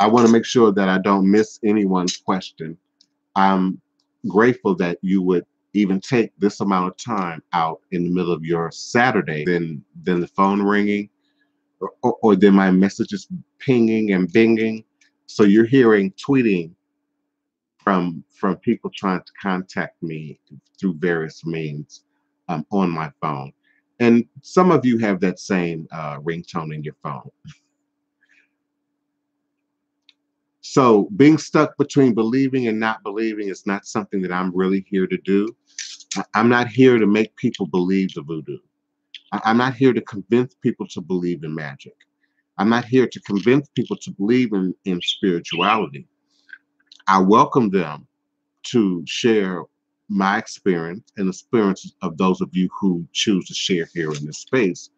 I want to make sure that I don't miss anyone's question. I'm grateful that you would even take this amount of time out in the middle of your Saturday, then the phone ringing, or then my messages pinging and binging. So you're hearing tweeting from people trying to contact me through various means on my phone. And some of you have that same ringtone in your phone. So being stuck between believing and not believing is not something that I'm really here to do. I'm not here to make people believe the voodoo. I'm not here to convince people to believe in magic. I'm not here to convince people to believe in spirituality. I welcome them to share my experience and experiences of those of you who choose to share here in this space.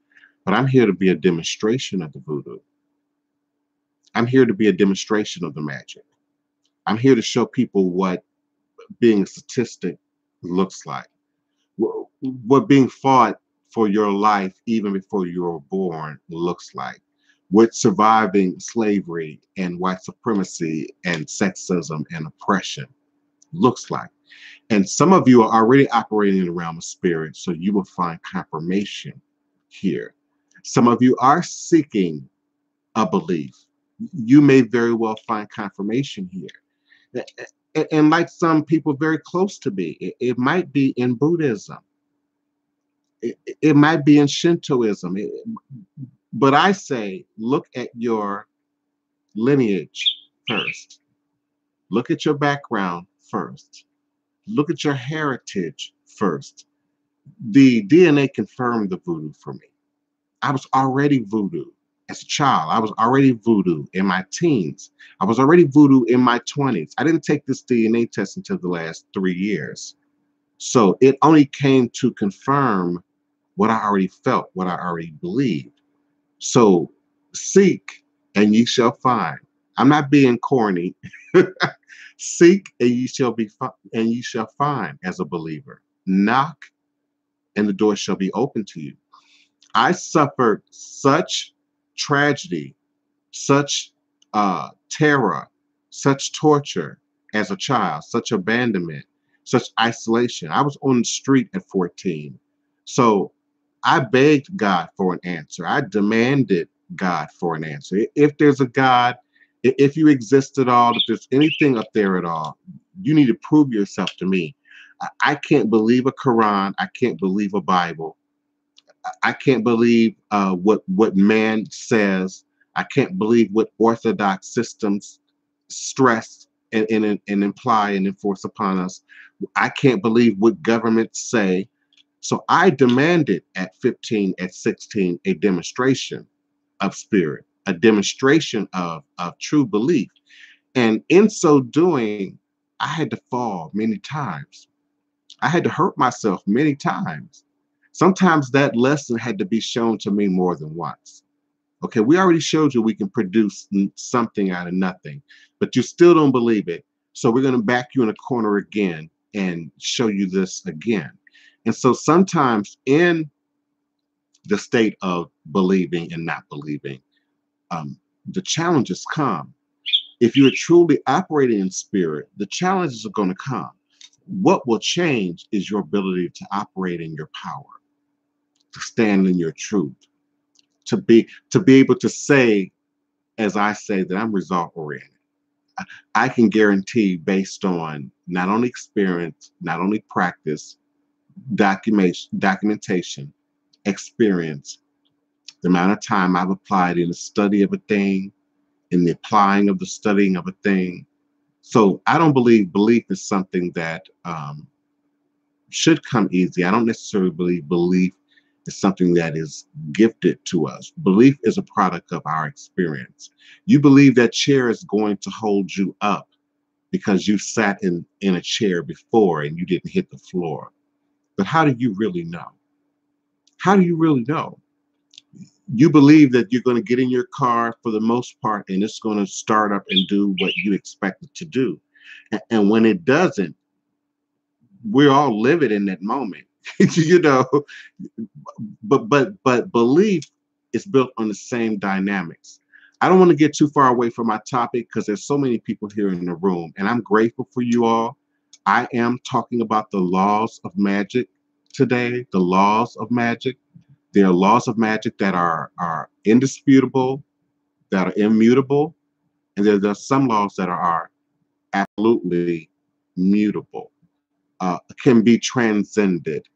But I'm here to be a demonstration of the voodoo. I'm here to be a demonstration of the magic. I'm here to show people what being a statistic looks like, what being fought for your life even before you were born looks like, what surviving slavery and white supremacy and sexism and oppression looks like. And some of you are already operating in the realm of spirit, so you will find confirmation here. Some of you are seeking a belief. You may very well find confirmation here. And like some people very close to me, it might be in Buddhism. It might be in Shintoism. But I say, look at your lineage first. Look at your background first. Look at your heritage first. The DNA confirmed the voodoo for me. I was already voodoo as a child. I was already voodoo in my teens. I was already voodoo in my 20s. I didn't take this DNA test until the last 3 years. So it only came to confirm what I already felt, what I already believed. So seek and ye shall find. I'm not being corny. Seek and ye shall find as a believer. Knock and the door shall be open to you. I suffered such tragedy, such terror, such torture as a child, such abandonment, such isolation. I was on the street at 14. So I begged God for an answer. I demanded God for an answer. If there's a God, if you exist at all, if there's anything up there at all, you need to prove yourself to me. I can't believe a Quran. I can't believe a Bible. I can't believe what man says. I can't believe what orthodox systems stress and imply and enforce upon us. I can't believe what governments say. So I demanded at 15, at 16, a demonstration of spirit, a demonstration of true belief. And in so doing, I had to fall many times. I had to hurt myself many times. Sometimes that lesson had to be shown to me more than once. Okay, we already showed you we can produce something out of nothing, but you still don't believe it. So we're going to back you in a corner again and show you this again. And so sometimes in the state of believing and not believing, the challenges come. If you're truly operating in spirit, the challenges are going to come. What will change is your ability to operate in your power, to stand in your truth, to be able to say, as I say, that I'm result oriented. I can guarantee, based on not only experience, not only practice, documentation, experience, the amount of time I've applied in the study of a thing, in the applying of the studying of a thing. So I don't believe belief is something that should come easy. I don't necessarily believe belief is something that is gifted to us. Belief is a product of our experience. You believe that chair is going to hold you up because you sat in a chair before and you didn't hit the floor. But how do you really know? How do you really know? You believe that you're going to get in your car for the most part and it's going to start up and do what you expect it to do. And when it doesn't, we're all living in that moment. you know, but belief is built on the same dynamics. I don't want to get too far away from my topic because there's so many people here in the room, and I'm grateful for you all. I am talking about the laws of magic today, the laws of magic. There are laws of magic that are indisputable, that are immutable, and there are some laws that are absolutely mutable. Can be transcended,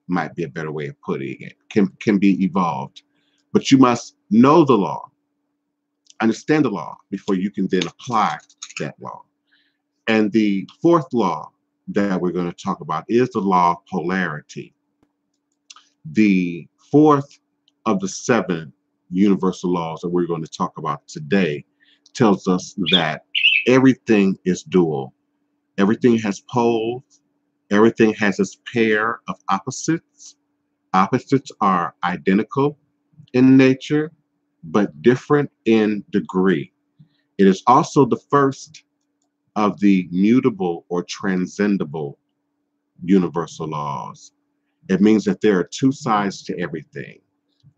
might be a better way of putting it, can be evolved. But you must know the law, understand the law before you can then apply that law. And the fourth law that we're going to talk about is the law of polarity. The fourth of the 7 universal laws that we're going to talk about today tells us that everything is dual. Everything has poles. Everything has its pair of opposites. Opposites are identical in nature, but different in degree. It is also the first of the mutable or transcendable universal laws. It means that there are 2 sides to everything.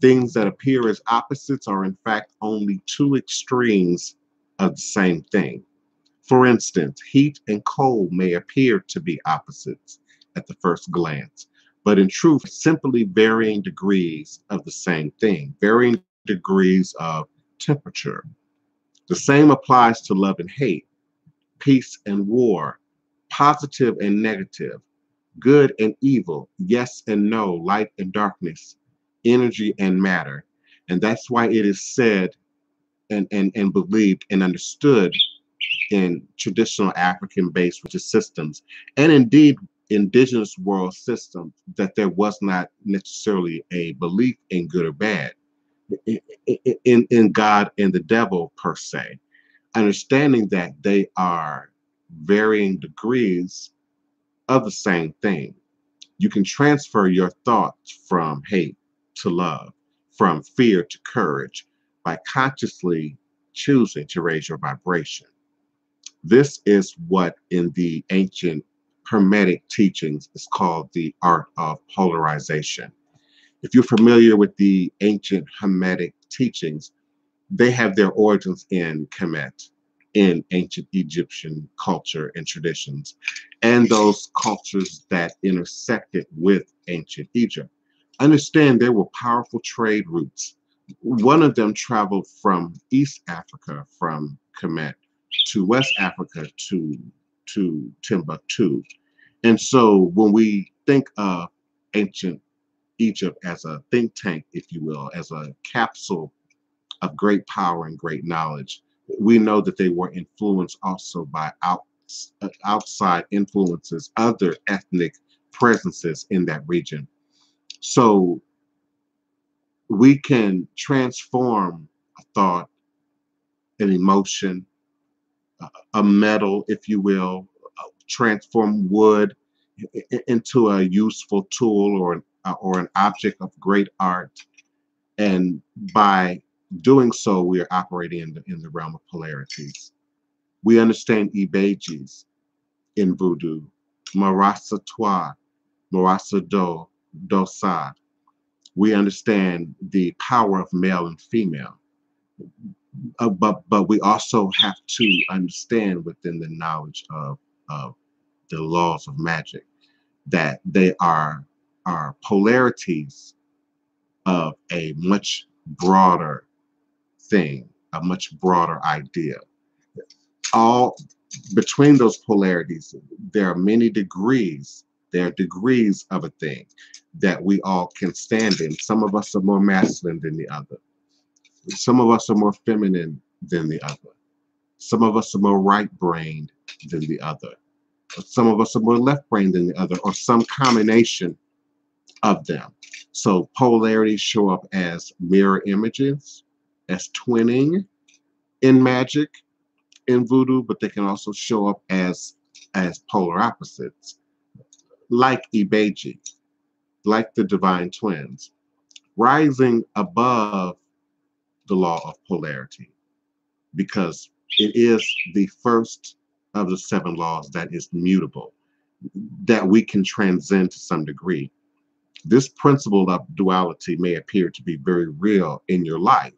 Things that appear as opposites are in fact only 2 extremes of the same thing. For instance, heat and cold may appear to be opposites at the first glance, but in truth, simply varying degrees of the same thing, varying degrees of temperature. The same applies to love and hate, peace and war, positive and negative, good and evil, yes and no, light and darkness, energy and matter. And that's why it is said and believed and understood in traditional African-based religious systems, and indeed indigenous world systems, that there was not necessarily a belief in good or bad, in God and the devil per se, understanding that they are varying degrees of the same thing. You can transfer your thoughts from hate to love, from fear to courage, by consciously choosing to raise your vibration. This is what in the ancient Hermetic teachings is called the art of polarization. If you're familiar with the ancient Hermetic teachings, they have their origins in Kemet, in ancient Egyptian culture and traditions, and those cultures that intersected with ancient Egypt. Understand there were powerful trade routes. One of them traveled from East Africa, from Kemet, to West Africa, to Timbuktu. And so when we think of ancient Egypt as a think tank, if you will, as a capsule of great power and great knowledge, we know that they were influenced also by outside influences, other ethnic presences in that region. So we can transform a thought, an emotion, a metal, if you will, transform wood into a useful tool or an object of great art. And by doing so, we are operating in the realm of polarities. We understand Ibejis in Voodoo, Marasa Toi, Marasa Do, Dosad. We understand the power of male and female. But we also have to understand within the knowledge of the laws of magic that they are polarities of a much broader thing, a much broader idea. All between those polarities, there are many degrees. There are degrees of a thing that we all can stand in. Some of us are more masculine than the other. Some of us are more feminine than the other. Some of us are more right-brained than the other. Some of us are more left-brained than the other, or some combination of them. So polarities show up as mirror images, as twinning in magic, in voodoo, but they can also show up as polar opposites, like Ibeji, like the divine twins, rising above the law of polarity, because it is the first of the seven laws that is mutable, that we can transcend to some degree. This principle of duality may appear to be very real in your life,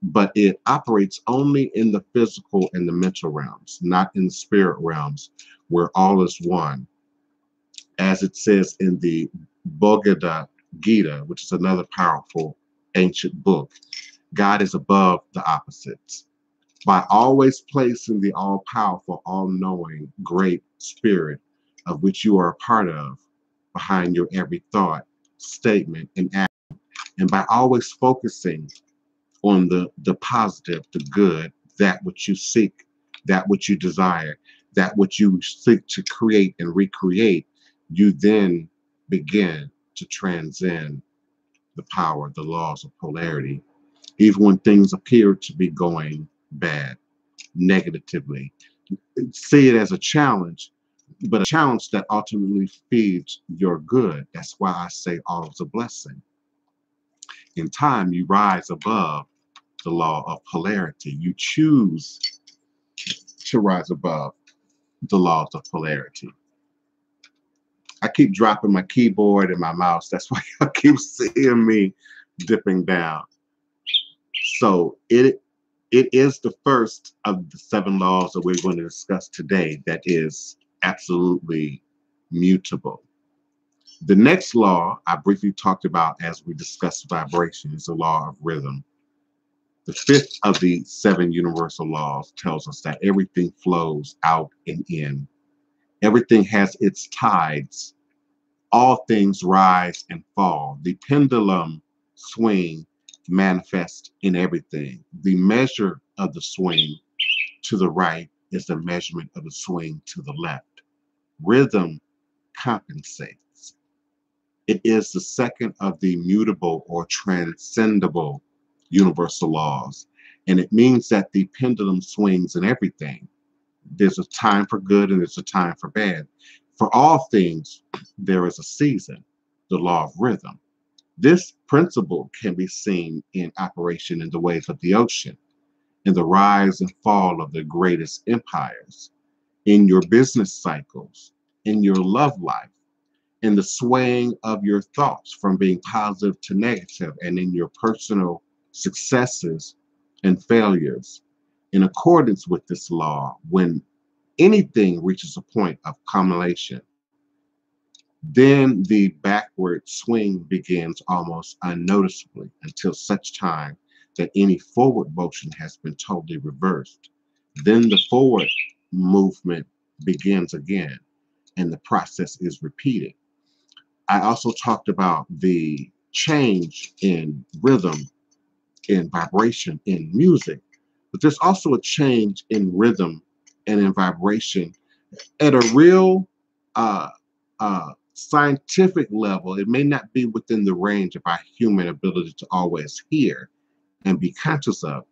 but it operates only in the physical and the mental realms, not in the spirit realms, where all is one. As it says in the Bhagavad Gita, which is another powerful ancient book, God is above the opposites. By always placing the all-powerful, all-knowing, great spirit of which you are a part of behind your every thought, statement, and act, and by always focusing on the positive, the good, that which you seek, that which you desire, that which you seek to create and recreate, you then begin to transcend the power, the laws of polarity, even when things appear to be going bad, negatively. See it as a challenge, but a challenge that ultimately feeds your good. That's why I say all is a blessing. In time, you rise above the law of polarity. You choose to rise above the laws of polarity. I keep dropping my keyboard and my mouse. That's why y'all keep seeing me dipping down. So it is the first of the seven laws that we're going to discuss today that is absolutely mutable. The next law I briefly talked about as we discussed vibration is the law of rhythm. The fifth of the seven universal laws tells us that everything flows out and in. Everything has its tides. All things rise and fall. The pendulum swing manifests in everything. The measure of the swing to the right is the measurement of the swing to the left. Rhythm compensates. It is the second of the mutable or transcendable universal laws. And it means that the pendulum swings in everything. There's a time for good and there's a time for bad. For all things, there is a season, the law of rhythm. This principle can be seen in operation in the waves of the ocean, in the rise and fall of the greatest empires, in your business cycles, in your love life, in the swaying of your thoughts from being positive to negative, and in your personal successes and failures. In accordance with this law, when anything reaches a point of culmination, then the backward swing begins almost unnoticeably until such time that any forward motion has been totally reversed. Then the forward movement begins again, and the process is repeated. I also talked about the change in rhythm, in vibration, in music, but there's also a change in rhythm and in vibration at a real scientific level. It may not be within the range of our human ability to always hear and be conscious of,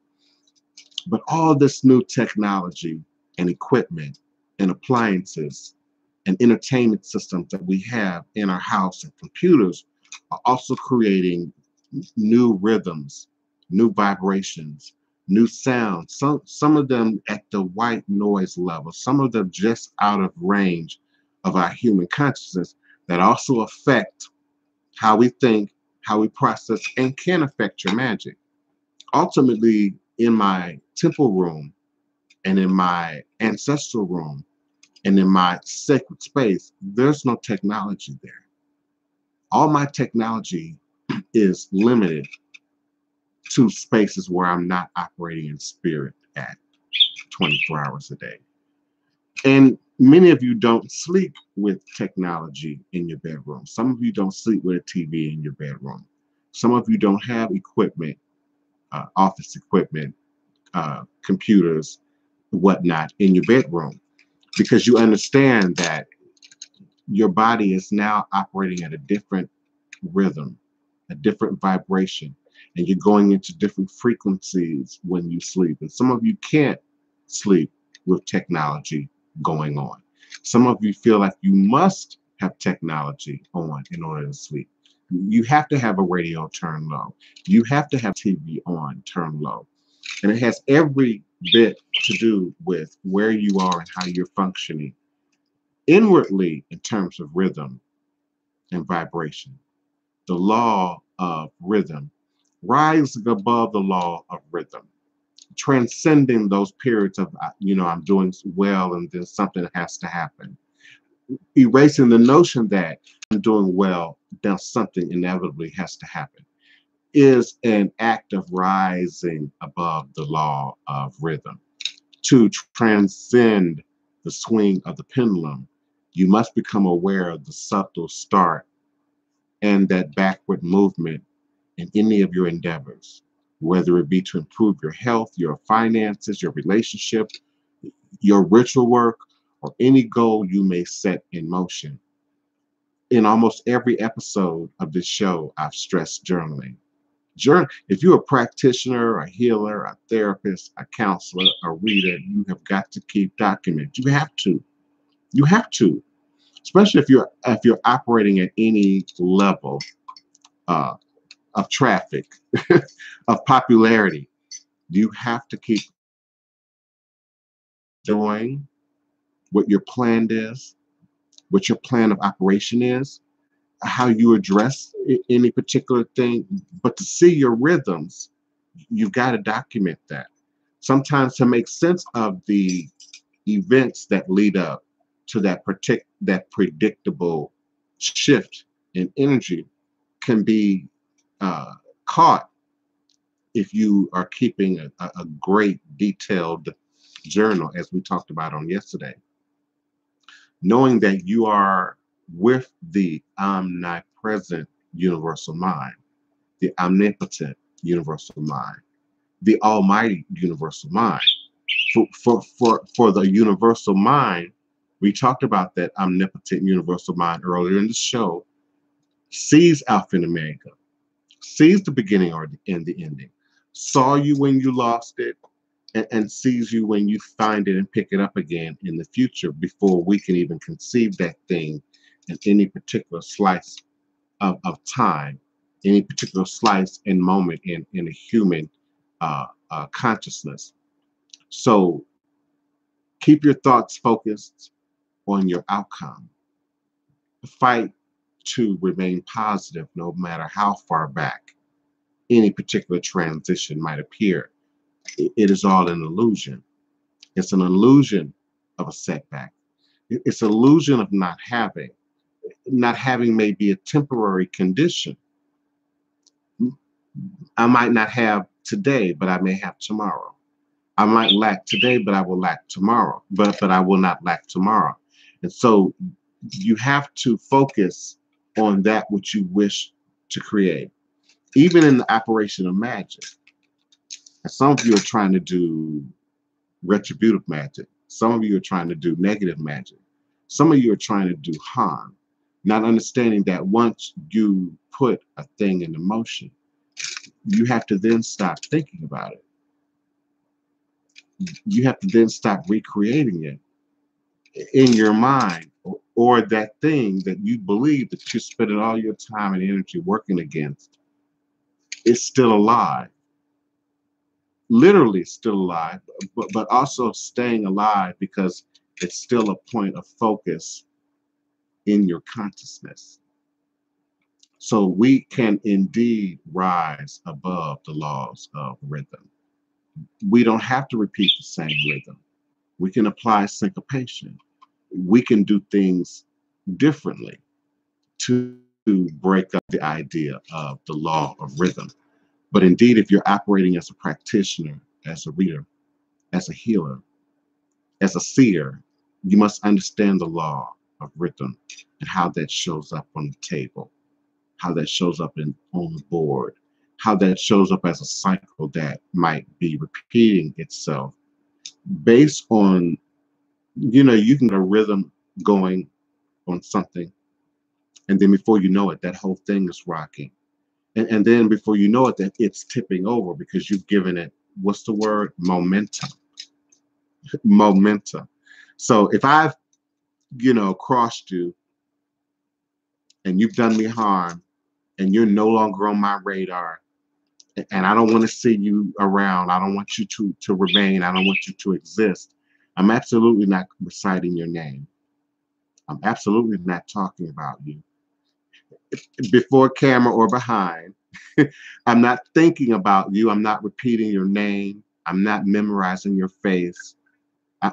but all this new technology and equipment and appliances and entertainment systems that we have in our house and computers are also creating new rhythms, new vibrations, new sounds, some of them at the white noise level, some of them just out of range of our human consciousness that also affect how we think, how we process, and can affect your magic. Ultimately, in my temple room and in my ancestral room and in my sacred space, there's no technology there. All my technology is limited to spaces where I'm not operating in spirit at 24 hours a day. And many of you don't sleep with technology in your bedroom. Some of you don't sleep with a TV in your bedroom. Some of you don't have equipment, office equipment, computers, whatnot in your bedroom because you understand that your body is now operating at a different rhythm, a different vibration, and you're going into different frequencies when you sleep. And some of you can't sleep with technology going on. Some of you feel like you must have technology on in order to sleep. You have to have a radio turned low. You have to have TV on turned low. And it has every bit to do with where you are and how you're functioning inwardly in terms of rhythm and vibration. The law of rhythm, rising above the law of rhythm, transcending those periods of, I'm doing well and then something has to happen. Erasing the notion that I'm doing well, then something inevitably has to happen, is an act of rising above the law of rhythm. To transcend the swing of the pendulum, you must become aware of the subtle start and that backward movement in any of your endeavors, whether it be to improve your health, your finances, your relationship, your ritual work, or any goal you may set in motion. In almost every episode of this show, I've stressed journaling. If you're a practitioner, a healer, a therapist, a counselor, a reader, you have got to keep document. You have to. You have to, especially if you're operating at any level uh, of traffic, of popularity. You have to keep doing what your plan is, what your plan of operation is, how you address any particular thing. But to see your rhythms, you've got to document that. Sometimes to make sense of the events that lead up to that predictable shift in energy can be uh, caught if you are keeping a great detailed journal, as we talked about on yesterday. Knowing that you are with the omnipresent universal mind, the omnipotent universal mind, the almighty universal mind. For the universal mind, we talked about that omnipotent universal mind earlier in the show, sees Alpha and Omega, sees the beginning or and the ending, saw you when you lost it, and sees you when you find it and pick it up again in the future before we can even conceive that thing in any particular slice of time, any particular slice and moment in a human consciousness. So keep your thoughts focused on your outcome. Fight to remain positive no matter how far back any particular transition might appear. It is all an illusion. It's an illusion of a setback. It's an illusion of not having. Not having may be a temporary condition. I might not have today, but I may have tomorrow. I might lack today, but I will lack tomorrow. But I will not lack tomorrow. And so you have to focus on that which you wish to create. Even in the operation of magic. And some of you are trying to do retributive magic. Some of you are trying to do negative magic. Some of you are trying to do harm, not understanding that once you put a thing into motion, you have to then stop thinking about it. You have to then stop recreating it in your mind, or that thing that you believe that you're spending all your time and energy working against is still alive. Literally still alive, but also staying alive because it's still a point of focus in your consciousness. So we can indeed rise above the laws of rhythm. We don't have to repeat the same rhythm. We can apply syncopation. We can do things differently to break up the idea of the law of rhythm. But indeed, if you're operating as a practitioner, as a reader, as a healer, as a seer, you must understand the law of rhythm and how that shows up on the table, how that shows up on the board, how that shows up as a cycle that might be repeating itself based on, you can get a rhythm going on something, and then before you know it, that whole thing is rocking. And then before you know it, that it's tipping over because you've given it, what's the word? Momentum. Momentum. So if I've, crossed you and you've done me harm and you're no longer on my radar, and I don't want to see you around, I don't want you to remain, I don't want you to exist, I'm absolutely not reciting your name. I'm absolutely not talking about you before camera or behind. I'm not thinking about you. I'm not repeating your name. I'm not memorizing your face.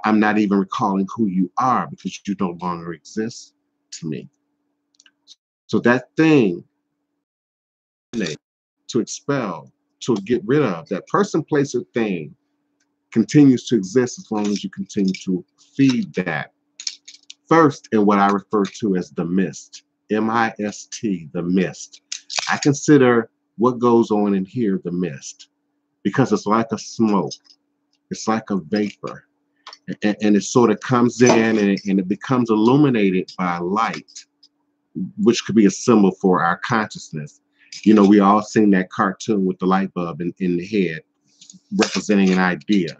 I'm not even recalling who you are because you no longer exist to me. So that thing to expel, to get rid of, that person, place, or thing continues to exist as long as you continue to feed that. First, in what I refer to as the mist, M-I-S-T, the mist. I consider what goes on in here the mist because it's like a smoke. It's like a vapor. And it sort of comes in and it becomes illuminated by light, which could be a symbol for our consciousness. We all seen that cartoon with the light bulb in the head representing an idea.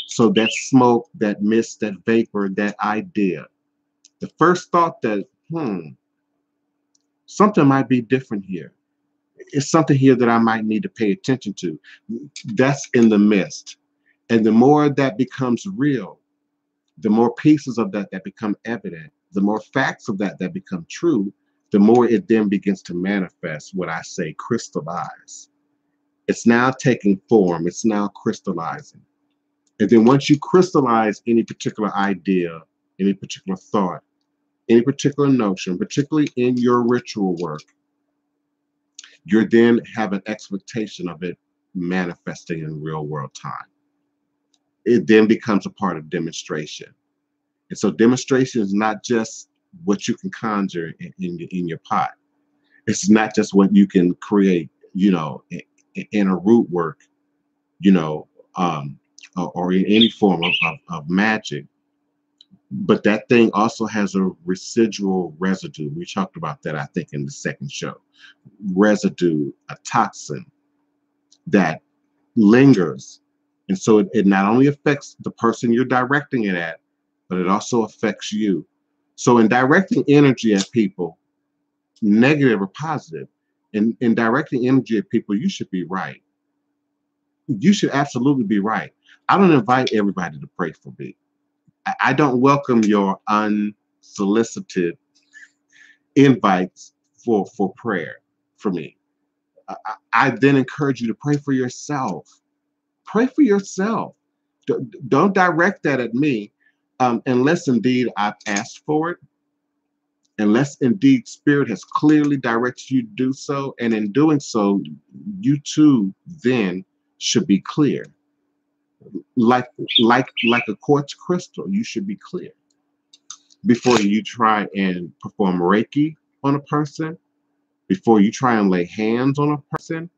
So that smoke, that mist, that vapor, that idea. The first thought that, something might be different here. It's something here that I might need to pay attention to. That's in the mist. And the more that becomes real, the more pieces of that become evident, the more facts of that become true, the more it then begins to manifest what I say crystallize. It's now taking form. It's now crystallizing. And then once you crystallize any particular idea, any particular thought, any particular notion, particularly in your ritual work, you then have an expectation of it manifesting in real world time. It then becomes a part of demonstration. And so demonstration is not just what you can conjure in your pot. It's not just what you can create, in a root work, or in any form of magic. But that thing also has a residual residue. We talked about that, I think, in the second show. Residue, a toxin that lingers. And so it not only affects the person you're directing it at, but it also affects you. So in directing energy at people, negative or positive, in directing energy at people, you should be right. You should absolutely be right. I don't invite everybody to pray for me. I don't welcome your unsolicited invites for prayer for me. I then encourage you to pray for yourself. Pray for yourself. Don't direct that at me, unless indeed I've asked for it, unless indeed Spirit has clearly directed you to do so. And in doing so, you too then should be clear. Like like a quartz crystal, you should be clear before you try and perform Reiki on a person, before you try and lay hands on a person,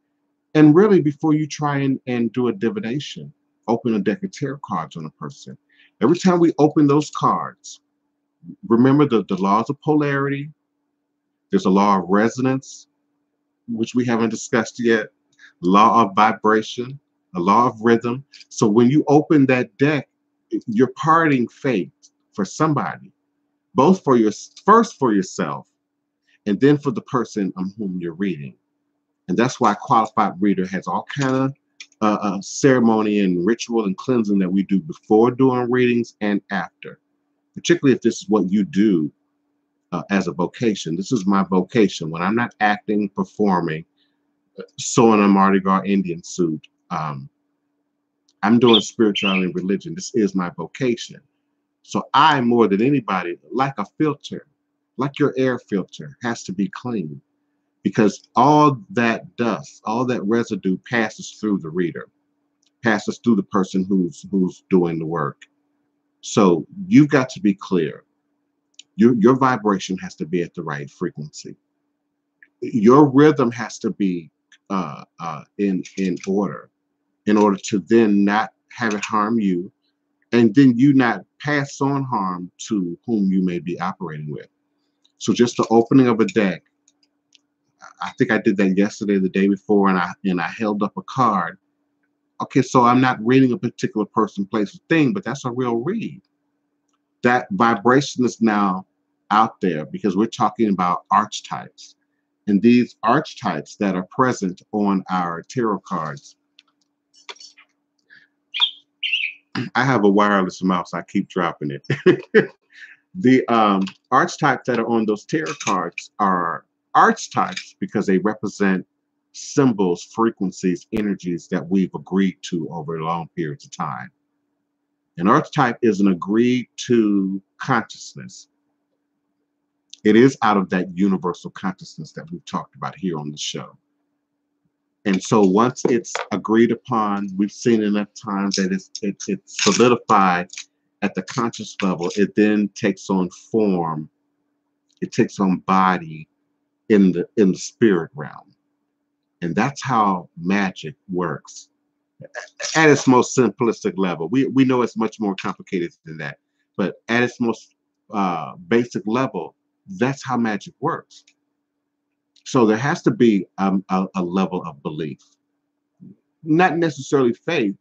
and really before you try and do a divination, open a deck of tarot cards on a person. Every time we open those cards, remember the laws of polarity. There's a law of resonance, which we haven't discussed yet, law of vibration, a law of rhythm. So when you open that deck, you're parting fate for somebody, both for your first for yourself, and then for the person on whom you're reading. And that's why a qualified reader has all kind of ceremony and ritual and cleansing that we do before doing readings and after, particularly if this is what you do as a vocation. This is my vocation. When I'm not acting, performing, sewing a Mardi Gras Indian suit, I'm doing spirituality and religion. This is my vocation. So I, more than anybody, like a filter, like your air filter, has to be clean, because all that dust, all that residue passes through the reader, passes through the person who's doing the work. So you've got to be clear. Your vibration has to be at the right frequency. Your rhythm has to be in order to then not have it harm you, and then you not pass on harm to whom you may be operating with. So just the opening of a deck, I think I did that yesterday, the day before, and I held up a card. Okay, so I'm not reading a particular person, place, or thing, but that's a real read. That vibration is now out there because we're talking about archetypes. And these archetypes that are present on our tarot cards. I have a wireless mouse. I keep dropping it. The archetypes that are on those tarot cards are archetypes because they represent symbols, frequencies, energies that we've agreed to over long periods of time. An archetype is an agreed to consciousness. It is out of that universal consciousness that we've talked about here on the show. And so once it's agreed upon, we've seen enough times that it's solidified at the conscious level. It then takes on form. It takes on body in the spirit realm. And that's how magic works at its most simplistic level. We know it's much more complicated than that, but at its most basic level, that's how magic works. So there has to be a level of belief, not necessarily faith.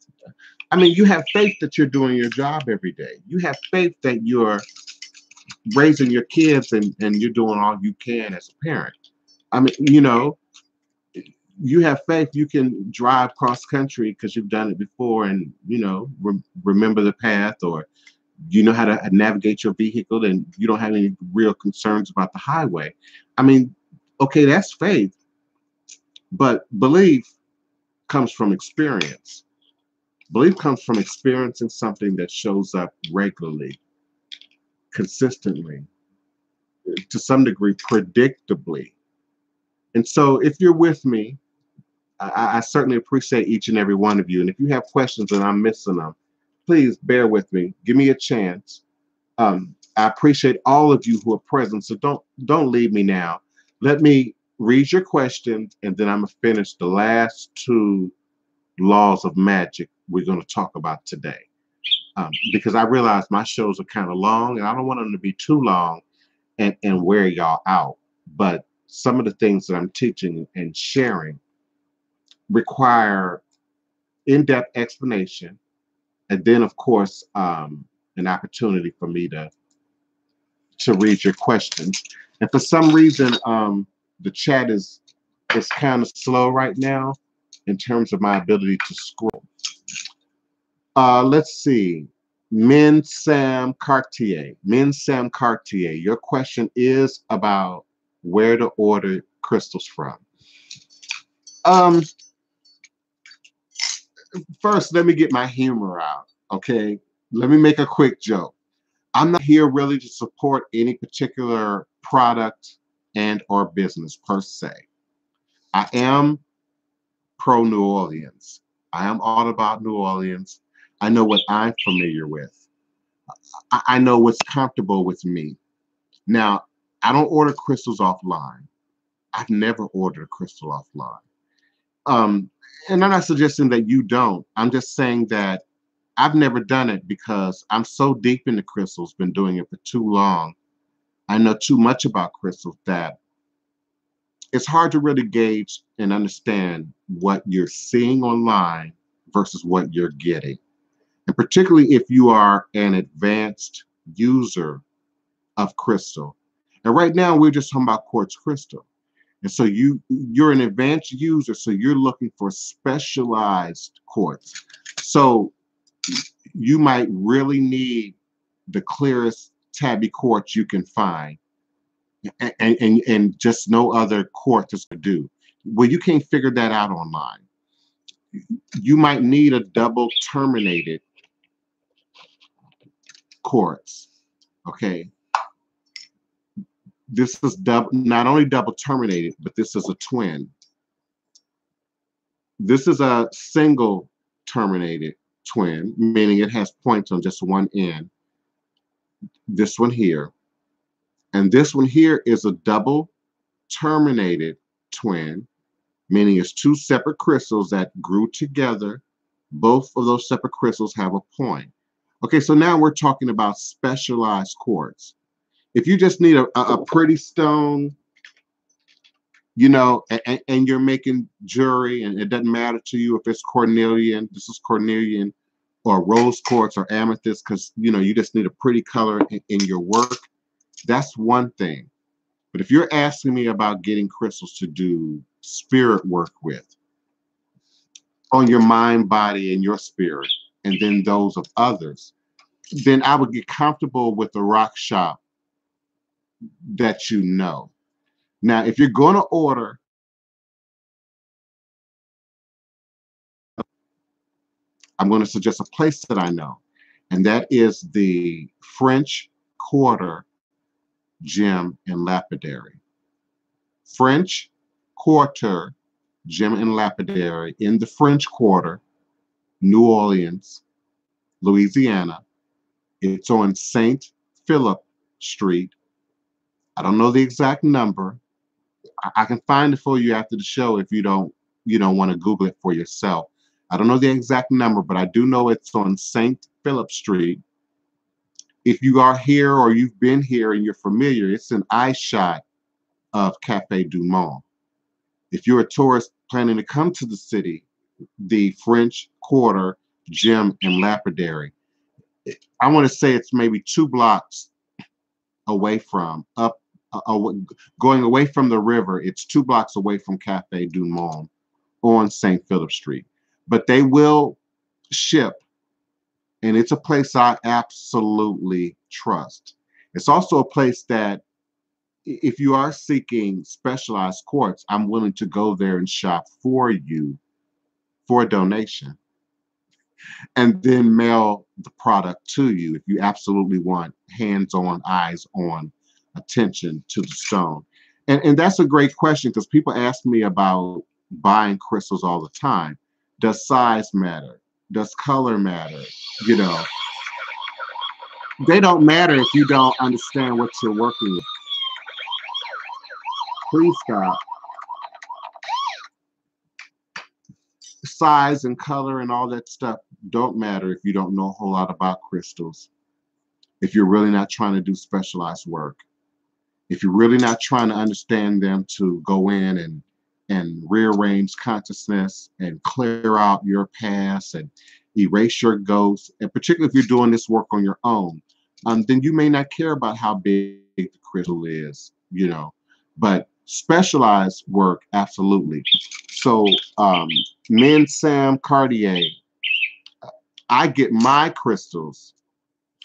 I mean, you have faith that you're doing your job every day. You have faith that you're raising your kids and you're doing all you can as a parent. I mean, you have faith you can drive cross country because you've done it before, and remember the path, or you know how to navigate your vehicle, and you don't have any real concerns about the highway. I mean, okay, that's faith, but belief comes from experience. Belief comes from experiencing something that shows up regularly, consistently, to some degree, predictably. And so if you're with me, I certainly appreciate each and every one of you. And if you have questions and I'm missing them, please bear with me. Give me a chance. I appreciate all of you who are present. So don't leave me now. Let me read your questions, and then I'm gonna finish the last two laws of magic we're going to talk about today. Because I realize my shows are kind of long and I don't want them to be too long and wear y'all out. But some of the things that I'm teaching and sharing require in-depth explanation. And then, of course, an opportunity for me to read your questions. And for some reason, the chat is kind of slow right now in terms of my ability to scroll. Let's see. Min Sam Cartier. Min Sam Cartier, your question is about where to order crystals from. First, let me get my humor out, okay? Let me make a quick joke. I'm not here really to support any particular product and or business per se. I am pro New Orleans. I am all about New Orleans. I know what I'm familiar with. I know what's comfortable with me. Now, I don't order crystals offline. I've never ordered a crystal offline. And I'm not suggesting that you don't. I'm just saying that I've never done it because I'm so deep into crystals, been doing it for too long. I know too much about crystals that it's hard to really gauge and understand what you're seeing online versus what you're getting. And particularly if you are an advanced user of crystal. And right now we're just talking about quartz crystal. And so you're an advanced user, so you're looking for specialized quartz. So you might really need the clearest tabby quartz you can find, and just no other quartz is to do. Well, you can't figure that out online. You might need a double terminated quartz. Okay. This is not only double terminated, but this is a twin. This is a single terminated twin, meaning it has points on just one end. This one here. And this one here is a double terminated twin, meaning it's two separate crystals that grew together. Both of those separate crystals have a point. Okay, so now we're talking about specialized quartz. If you just need a pretty stone, you know, and you're making jewelry, and it doesn't matter to you if it's cornelian, this is cornelian, or rose quartz or amethyst, because you know you just need a pretty color in your work. That's one thing. But if you're asking me about getting crystals to do spirit work with, on your mind, body, and your spirit, and then those of others, then I would get comfortable with the rock shop that you know. Now, if you're going to order, I'm going to suggest a place that I know, and that is the French Quarter Gem and Lapidary. French Quarter Gem and Lapidary in the French Quarter, New Orleans, Louisiana. It's on St. Philip Street. I don't know the exact number. I can find it for you after the show if you don't want to Google it for yourself. I don't know the exact number, but I do know it's on St. Philip Street. If you are here or you've been here and you're familiar, it's an eye shot of Cafe Du Monde. If you're a tourist planning to come to the city, the French Quarter Gem and Lapidary, I want to say it's maybe 2 blocks away from, going away from the river. It's 2 blocks away from Cafe Du Monde on St. Philip Street. But they will ship, and it's a place I absolutely trust. It's also a place that if you are seeking specialized quartz, I'm willing to go there and shop for you for a donation, and then mail the product to you if you absolutely want hands-on, eyes-on attention to the stone. And that's a great question, because people ask me about buying crystals all the time. Does size matter? Does color matter? You know, they don't matter if you don't understand what you're working with. Please stop. size and color and all that stuff don't matter if you don't know a whole lot about crystals. If you're really not trying to do specialized work, if you're really not trying to understand them to go in and rearrange consciousness and clear out your past and erase your ghosts, and particularly if you're doing this work on your own, then you may not care about how big the crystal is, you know. But specialized work, absolutely. So, Min Sam Cartier, I get my crystals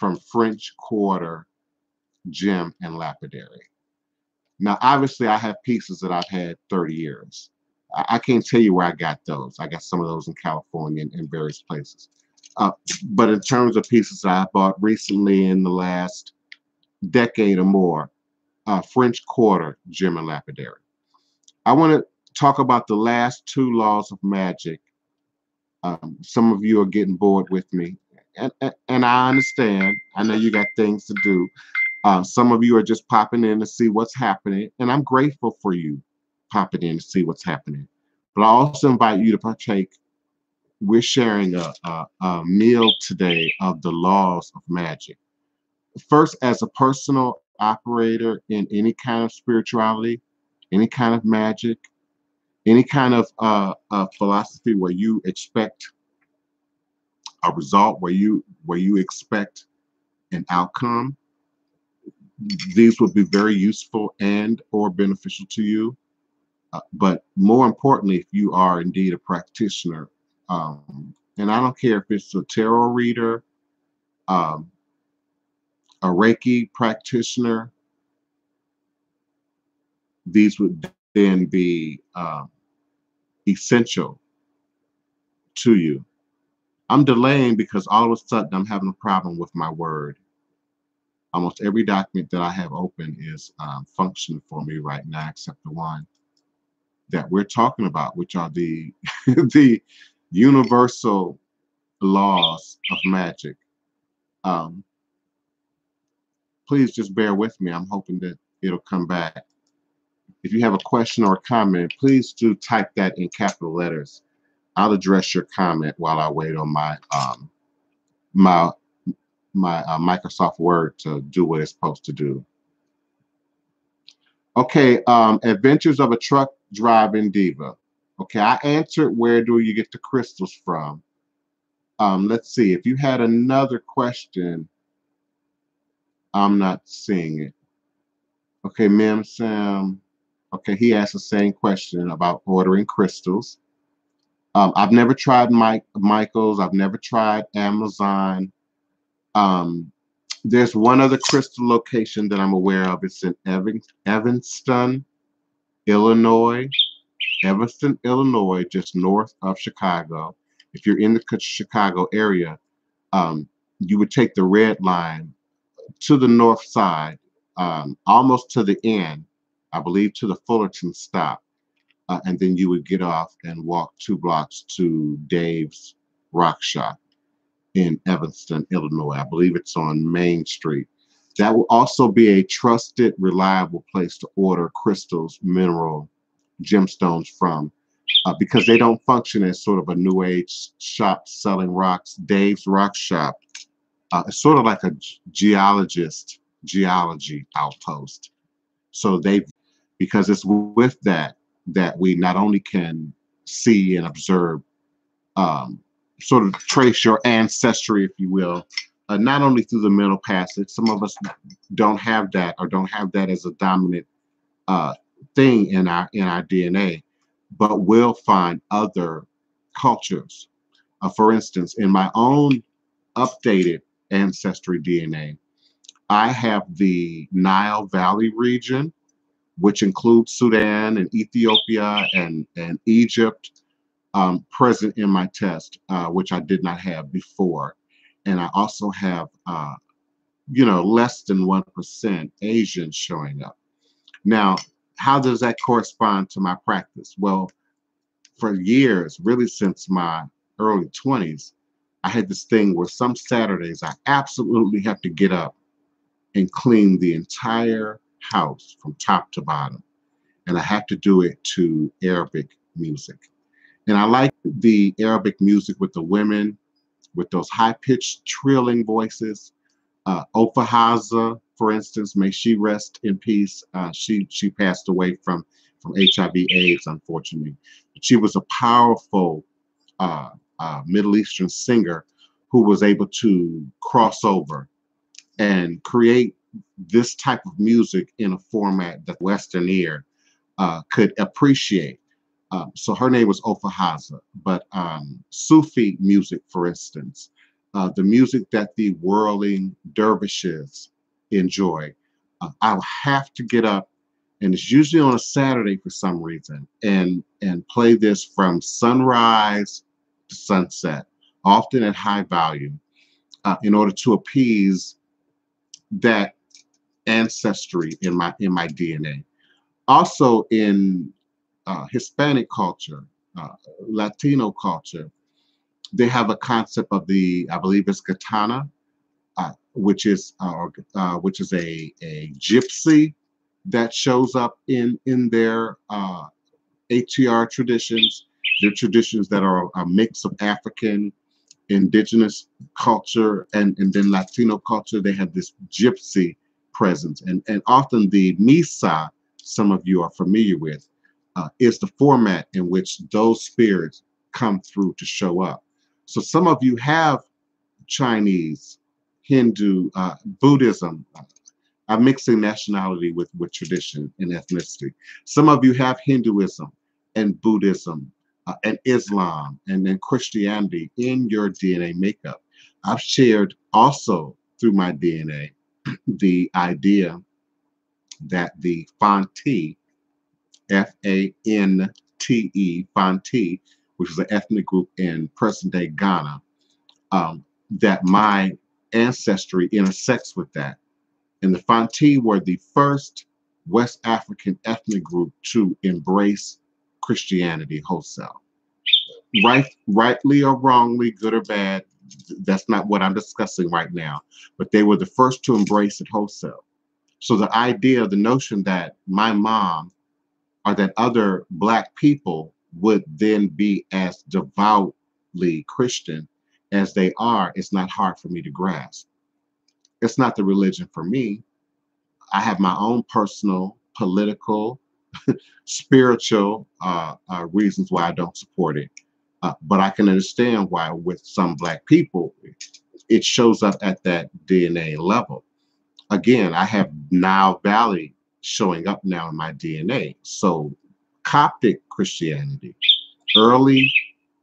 from French Quarter, Gem, and Lapidary. Now, obviously, I have pieces that I've had 30 years. I can't tell you where I got those. I got some of those in California and various places. But in terms of pieces that I bought recently in the last decade or more, French Quarter, Gem, and Lapidary. I want to talk about the last two laws of magic. Some of you are getting bored with me, and I understand. I know you got things to do. Some of you are just popping in to see what's happening, and I'm grateful for you popping in to see what's happening. But I also invite you to partake. We're sharing a meal today of the laws of magic. First, as a personal operator in any kind of spirituality, any kind of magic, any kind of philosophy where you expect a result, where you expect an outcome, these would be very useful and or beneficial to you. But more importantly, if you are indeed a practitioner, and I don't care if it's a tarot reader, um, a Reiki practitioner, these would then be essential to you. I'm delaying because all of a sudden I'm having a problem with my word. Almost every document that I have open is functioning for me right now, except the one that we're talking about, which are the the universal laws of magic. Um, please just bear with me. I'm hoping that it'll come back. If you have a question or a comment, please do type that in capital letters. I'll address your comment while I wait on my Microsoft Word to do what it's supposed to do. Okay, Adventures of a Truck Driving Diva. Okay, I answered where do you get the crystals from. Let's see, if you had another question, I'm not seeing it. Okay, Mim Sam. Okay, he asked the same question about ordering crystals. I've never tried Michael's. I've never tried Amazon. Um, there's one other crystal location that I'm aware of. It's in Evanston, Illinois. Evanston, Illinois, just north of Chicago. If you're in the Chicago area, you would take the red line to the north side, almost to the end, I believe to the Fullerton stop. And then you would get off and walk 2 blocks to Dave's Rock Shop in Evanston, Illinois. I believe it's on Main Street. That will also be a trusted, reliable place to order crystals, mineral, gemstones from, because they don't function as sort of a new age shop selling rocks. Dave's Rock Shop is sort of like a geology outpost. So because it's with that we not only can see and observe, sort of trace your ancestry, if you will, not only through the mental passage. Some of us don't have that, or don't have that as a dominant thing in our DNA, but will find other cultures. For instance, in my own updated ancestry DNA, I have the Nile Valley region, which includes Sudan and Ethiopia and Egypt, present in my test, which I did not have before. And I also have, less than 1% Asian showing up. Now, how does that correspond to my practice? Well, for years, really since my early 20s, I had this thing where some Saturdays I absolutely have to get up and clean the entire house from top to bottom. And I have to do it to Arabic music. And I like the Arabic music with the women, with those high-pitched trilling voices. Ofahaza, for instance, may she rest in peace. She passed away from HIV/AIDS, unfortunately. She was a powerful uh, Middle Eastern singer who was able to cross over and create this type of music in a format that the Western ear could appreciate. So her name was Ofahaza. But Sufi music, for instance, the music that the whirling dervishes enjoy, I'll have to get up, and it's usually on a Saturday for some reason, and play this from sunrise to sunset, often at high volume, in order to appease that ancestry in my DNA. Also in Hispanic culture, uh, Latino culture, they have a concept of the, I believe it's katana, which is a gypsy that shows up in their ATR traditions. They're traditions that are a mix of African, indigenous culture, and then Latino culture. They have this gypsy presence. And often the misa, some of you are familiar with, is the format in which those spirits come through to show up. So some of you have Chinese, Hindu, Buddhism. I'm mixing nationality with tradition and ethnicity. Some of you have Hinduism and Buddhism and Islam and then Christianity in your DNA makeup. I've shared also through my DNA the idea that the Fanti, Fante, Fanti, which is an ethnic group in present-day Ghana, that my ancestry intersects with that. And the Fanti were the first West African ethnic group to embrace Christianity wholesale. Rightly or wrongly, good or bad, that's not what I'm discussing right now. But they were the first to embrace it wholesale. So the idea, the notion that my mom or that other Black people would then be as devoutly Christian as they are, it's not hard for me to grasp. It's not the religion for me. I have my own personal, political, spiritual reasons why I don't support it. But I can understand why, with some Black people, it shows up at that DNA level. Again, I have Nile Valley showing up now in my DNA. So Coptic Christianity, early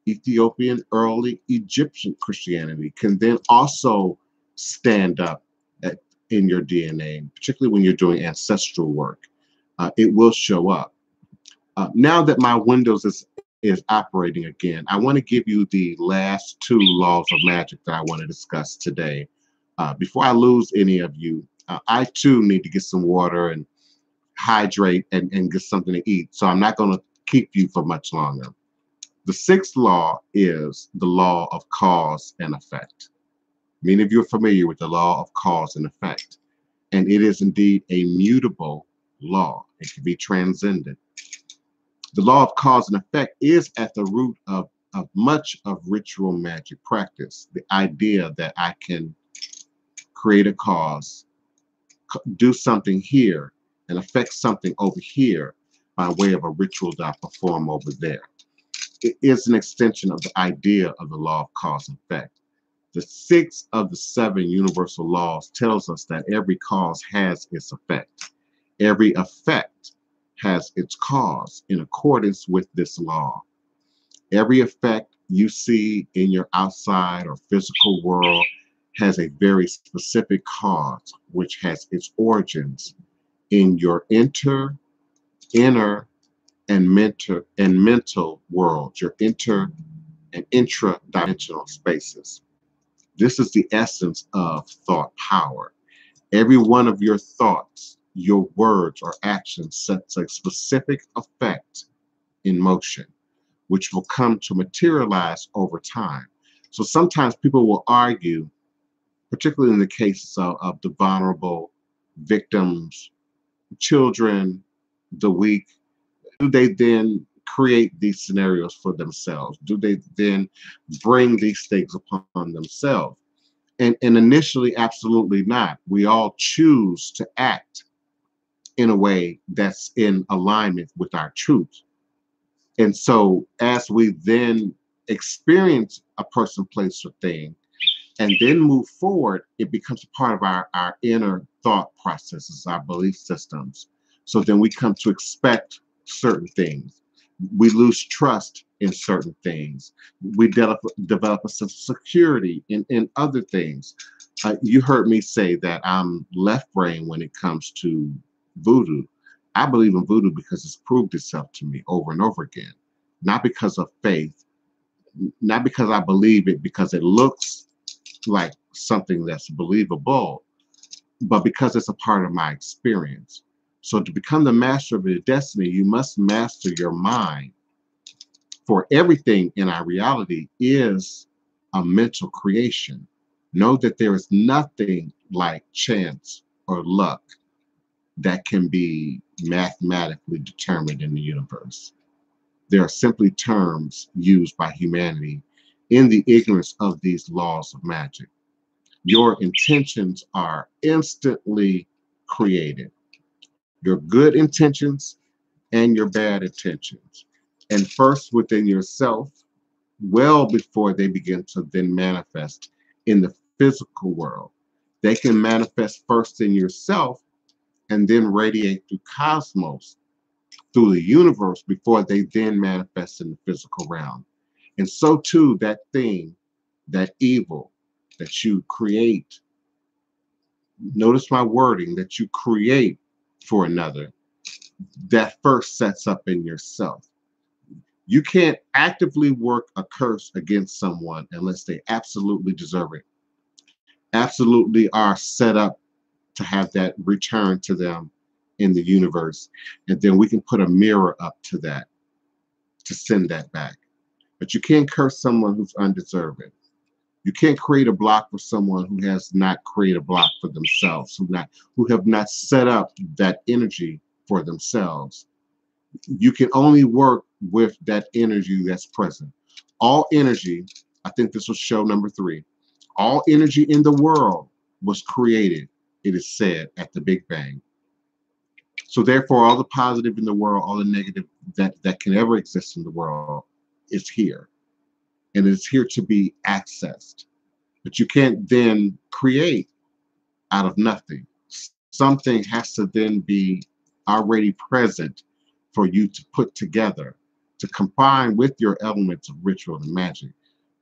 Ethiopian, early Egyptian Christianity can then also stand up in your DNA, particularly when you're doing ancestral work. It will show up. Now that my Windows is operating again, I want to give you the last two laws of magic that I want to discuss today. Before I lose any of you, I too need to get some water and hydrate and get something to eat. So I'm not going to keep you for much longer. The sixth law is the law of cause and effect. Many of you are familiar with the law of cause and effect, and it is indeed a mutable law. It can be transcended. The law of cause and effect is at the root of much of ritual magic practice. The idea that I can create a cause, do something here, and affect something over here by way of a ritual that I perform over there. It is an extension of the idea of the law of cause and effect. The sixth of the seven universal laws tells us that every cause has its effect. Every effect has its cause in accordance with this law. Every effect you see in your outside or physical world has a very specific cause, which has its origins in your inner, and mental worlds, your inter and intra-dimensional spaces. This is the essence of thought power. Every one of your thoughts, your words, or actions sets a specific effect in motion, which will come to materialize over time. So sometimes people will argue, particularly in the cases of the vulnerable, victims, children, the weak, do they then create these scenarios for themselves? Do they then bring these things upon themselves? And initially, absolutely not. We all choose to act in a way that's in alignment with our truth. And so as we then experience a person, place, or thing, and then move forward, it becomes a part of our inner thought processes, our belief systems. So then we come to expect certain things. We lose trust in certain things. We develop a sense of security in other things. You heard me say that I'm left brain when it comes to voodoo. I believe in voodoo because it's proved itself to me over and over again, not because of faith, not because I believe it because it looks like something that's believable, but because it's a part of my experience. So to become the master of your destiny, you must master your mind. For everything in our reality is a mental creation. Know that there is nothing like chance or luck that can be mathematically determined in the universe. They are simply terms used by humanity in the ignorance of these laws of magic. Your intentions are instantly created. Your good intentions and your bad intentions. And first within yourself, well before they begin to then manifest in the physical world. They can manifest first in yourself and then radiate through cosmos, through the universe, before they then manifest in the physical realm. And so too, that thing, that evil that you create, notice my wording, that you create for another, that first sets up in yourself. You can't actively work a curse against someone unless they absolutely deserve it, absolutely are set up to have that return to them in the universe. And then we can put a mirror up to that to send that back. But you can't curse someone who's undeserving. You can't create a block for someone who has not created a block for themselves, who have not set up that energy for themselves. You can only work with that energy that's present. All energy, I think this was show number 3, all energy in the world was created, it is said, at the Big Bang. So therefore, all the positive in the world, all the negative that can ever exist in the world is here. And it's here to be accessed. But you can't then create out of nothing. Something has to then be already present for you to put together, to combine with your elements of ritual and magic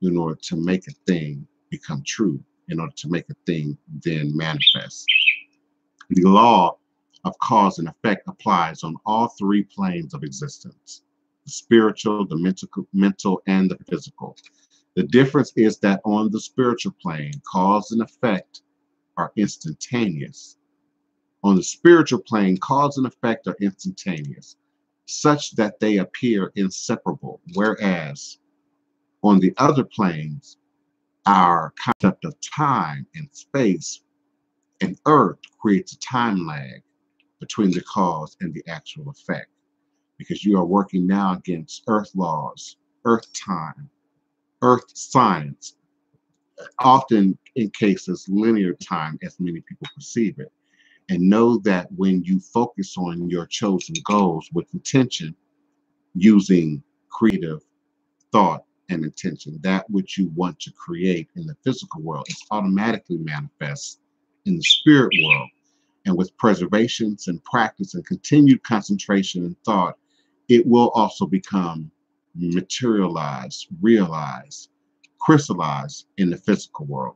in order to make a thing become true, in order to make a thing then manifest. The law of cause and effect applies on all 3 planes of existence: the spiritual, the mental, and the physical. The difference is that on the spiritual plane, cause and effect are instantaneous. On the spiritual plane, cause and effect are instantaneous, such that they appear inseparable, whereas on the other planes, our concept of time and space and earth creates a time lag between the cause and the actual effect, because you are working now against earth laws, earth time, earth science, often in cases linear time as many people perceive it. And know that when you focus on your chosen goals with intention, using creative thought and intention, that which you want to create in the physical world is automatically manifest in the spirit world. And with preservations and practice and continued concentration and thought, it will also become materialized, realized, crystallized in the physical world.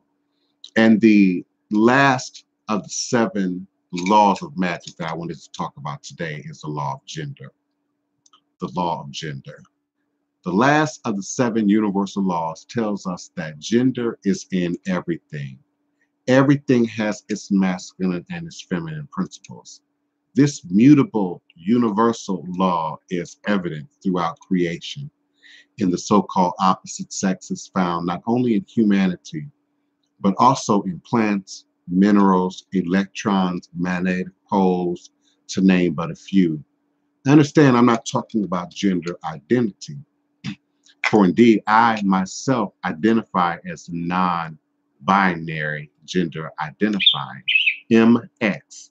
And the last of the 7 laws of magic that I wanted to talk about today is the law of gender. The law of gender. The last of the 7 universal laws tells us that gender is in everything. Everything has its masculine and its feminine principles. This mutable universal law is evident throughout creation in the so-called opposite sexes found not only in humanity, but also in plants, minerals, electrons, magnetic poles, to name but a few. Understand, I'm not talking about gender identity. For indeed, I myself identify as non-binary gender identifying, MX.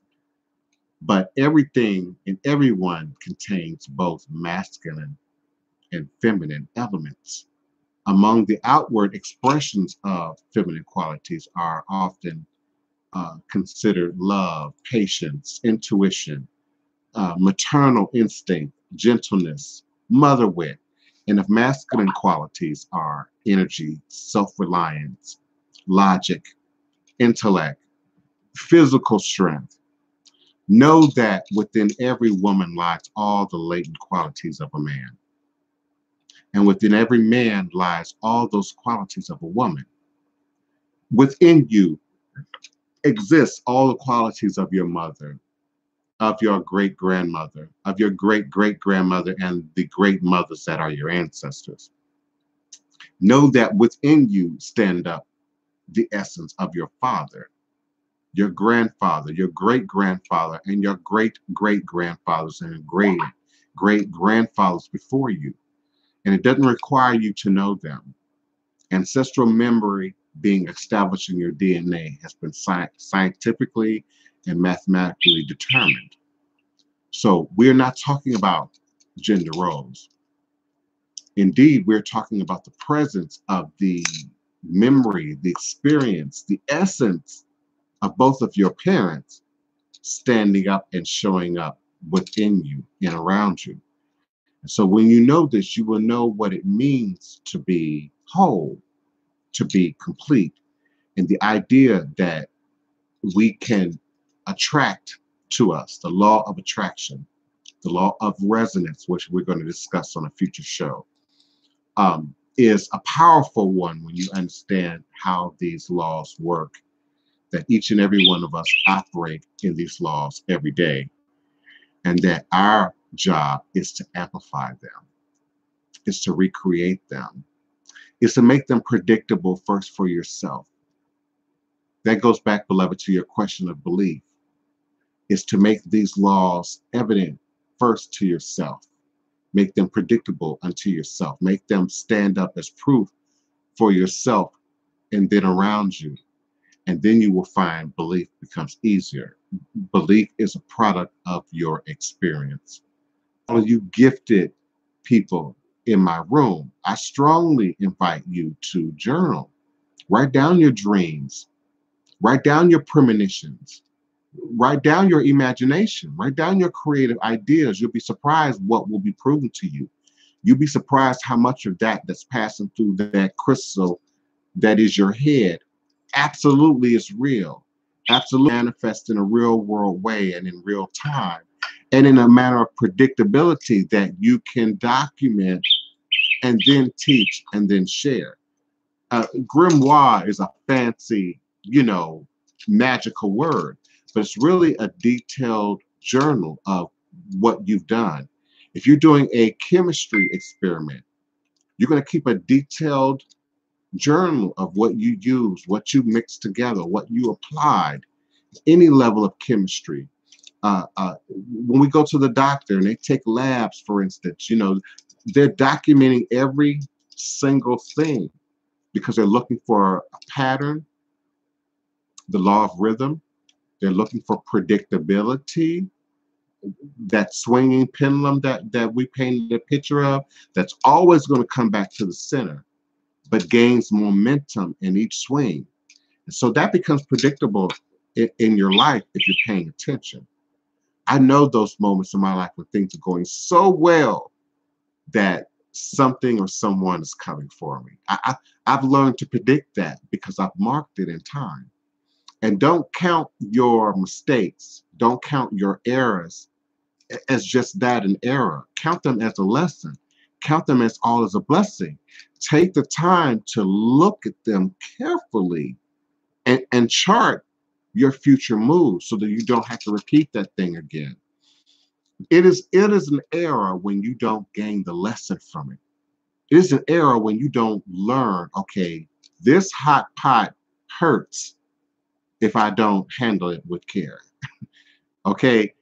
But everything and everyone contains both masculine and feminine elements. Among the outward expressions of feminine qualities are often considered love, patience, intuition, maternal instinct, gentleness, mother wit. And of masculine qualities are energy, self-reliance, logic, intellect, physical strength. Know that within every woman lies all the latent qualities of a man. And within every man lies all those qualities of a woman. Within you exists all the qualities of your mother, of your great grandmother, of your great great grandmother, and the great mothers that are your ancestors. Know that within you stand up the essence of your father, your grandfather, your great grandfather, and your great great grandfathers and great great grandfathers before you. And it doesn't require you to know them. Ancestral memory being established in your DNA has been scientifically and mathematically determined. So we're not talking about gender roles. Indeed, we're talking about the presence of the memory, the experience, the essence of both of your parents standing up and showing up within you and around you. And so when you know this, you will know what it means to be whole, to be complete, and the idea that we can attract to us the law of attraction, the law of resonance, which we're going to discuss on a future show, is a powerful one when you understand how these laws work, that each and every one of us operate in these laws every day, and that our job is to amplify them, is to recreate them, is to make them predictable first for yourself. That goes back, beloved, to your question of belief, is to make these laws evident first to yourself. Make them predictable unto yourself. Make them stand up as proof for yourself and then around you. And then you will find belief becomes easier. Belief is a product of your experience. All of you gifted people in my room, I strongly invite you to journal. Write down your dreams. Write down your premonitions. Write down your imagination. Write down your creative ideas. You'll be surprised what will be proven to you. You'll be surprised how much of that that's passing through that crystal that is your head absolutely is real. Absolutely manifest in a real world way and in real time. And in a manner of predictability that you can document and then teach and then share. Grimoire is a fancy, magical word, but it's really a detailed journal of what you've done. If you're doing a chemistry experiment, you're going to keep a detailed journal of what you used, what you mixed together, what you applied, any level of chemistry. When we go to the doctor and they take labs, for instance, they're documenting every single thing because they're looking for a pattern, the law of rhythm. They're looking for predictability, that swinging pendulum that we painted a picture of, that's always going to come back to the center, but gains momentum in each swing. And so that becomes predictable in your life if you're paying attention. I know those moments in my life when things are going so well that something or someone is coming for me. I've learned to predict that because I've marked it in time. And don't count your mistakes. Don't count your errors as just that, an error. Count them as a lesson. Count them as all as a blessing. Take the time to look at them carefully and chart your future moves so that you don't have to repeat that thing again. It is an error when you don't gain the lesson from it. It is an error when you don't learn, okay, this hot pot hurts if I don't handle it with care. Okay,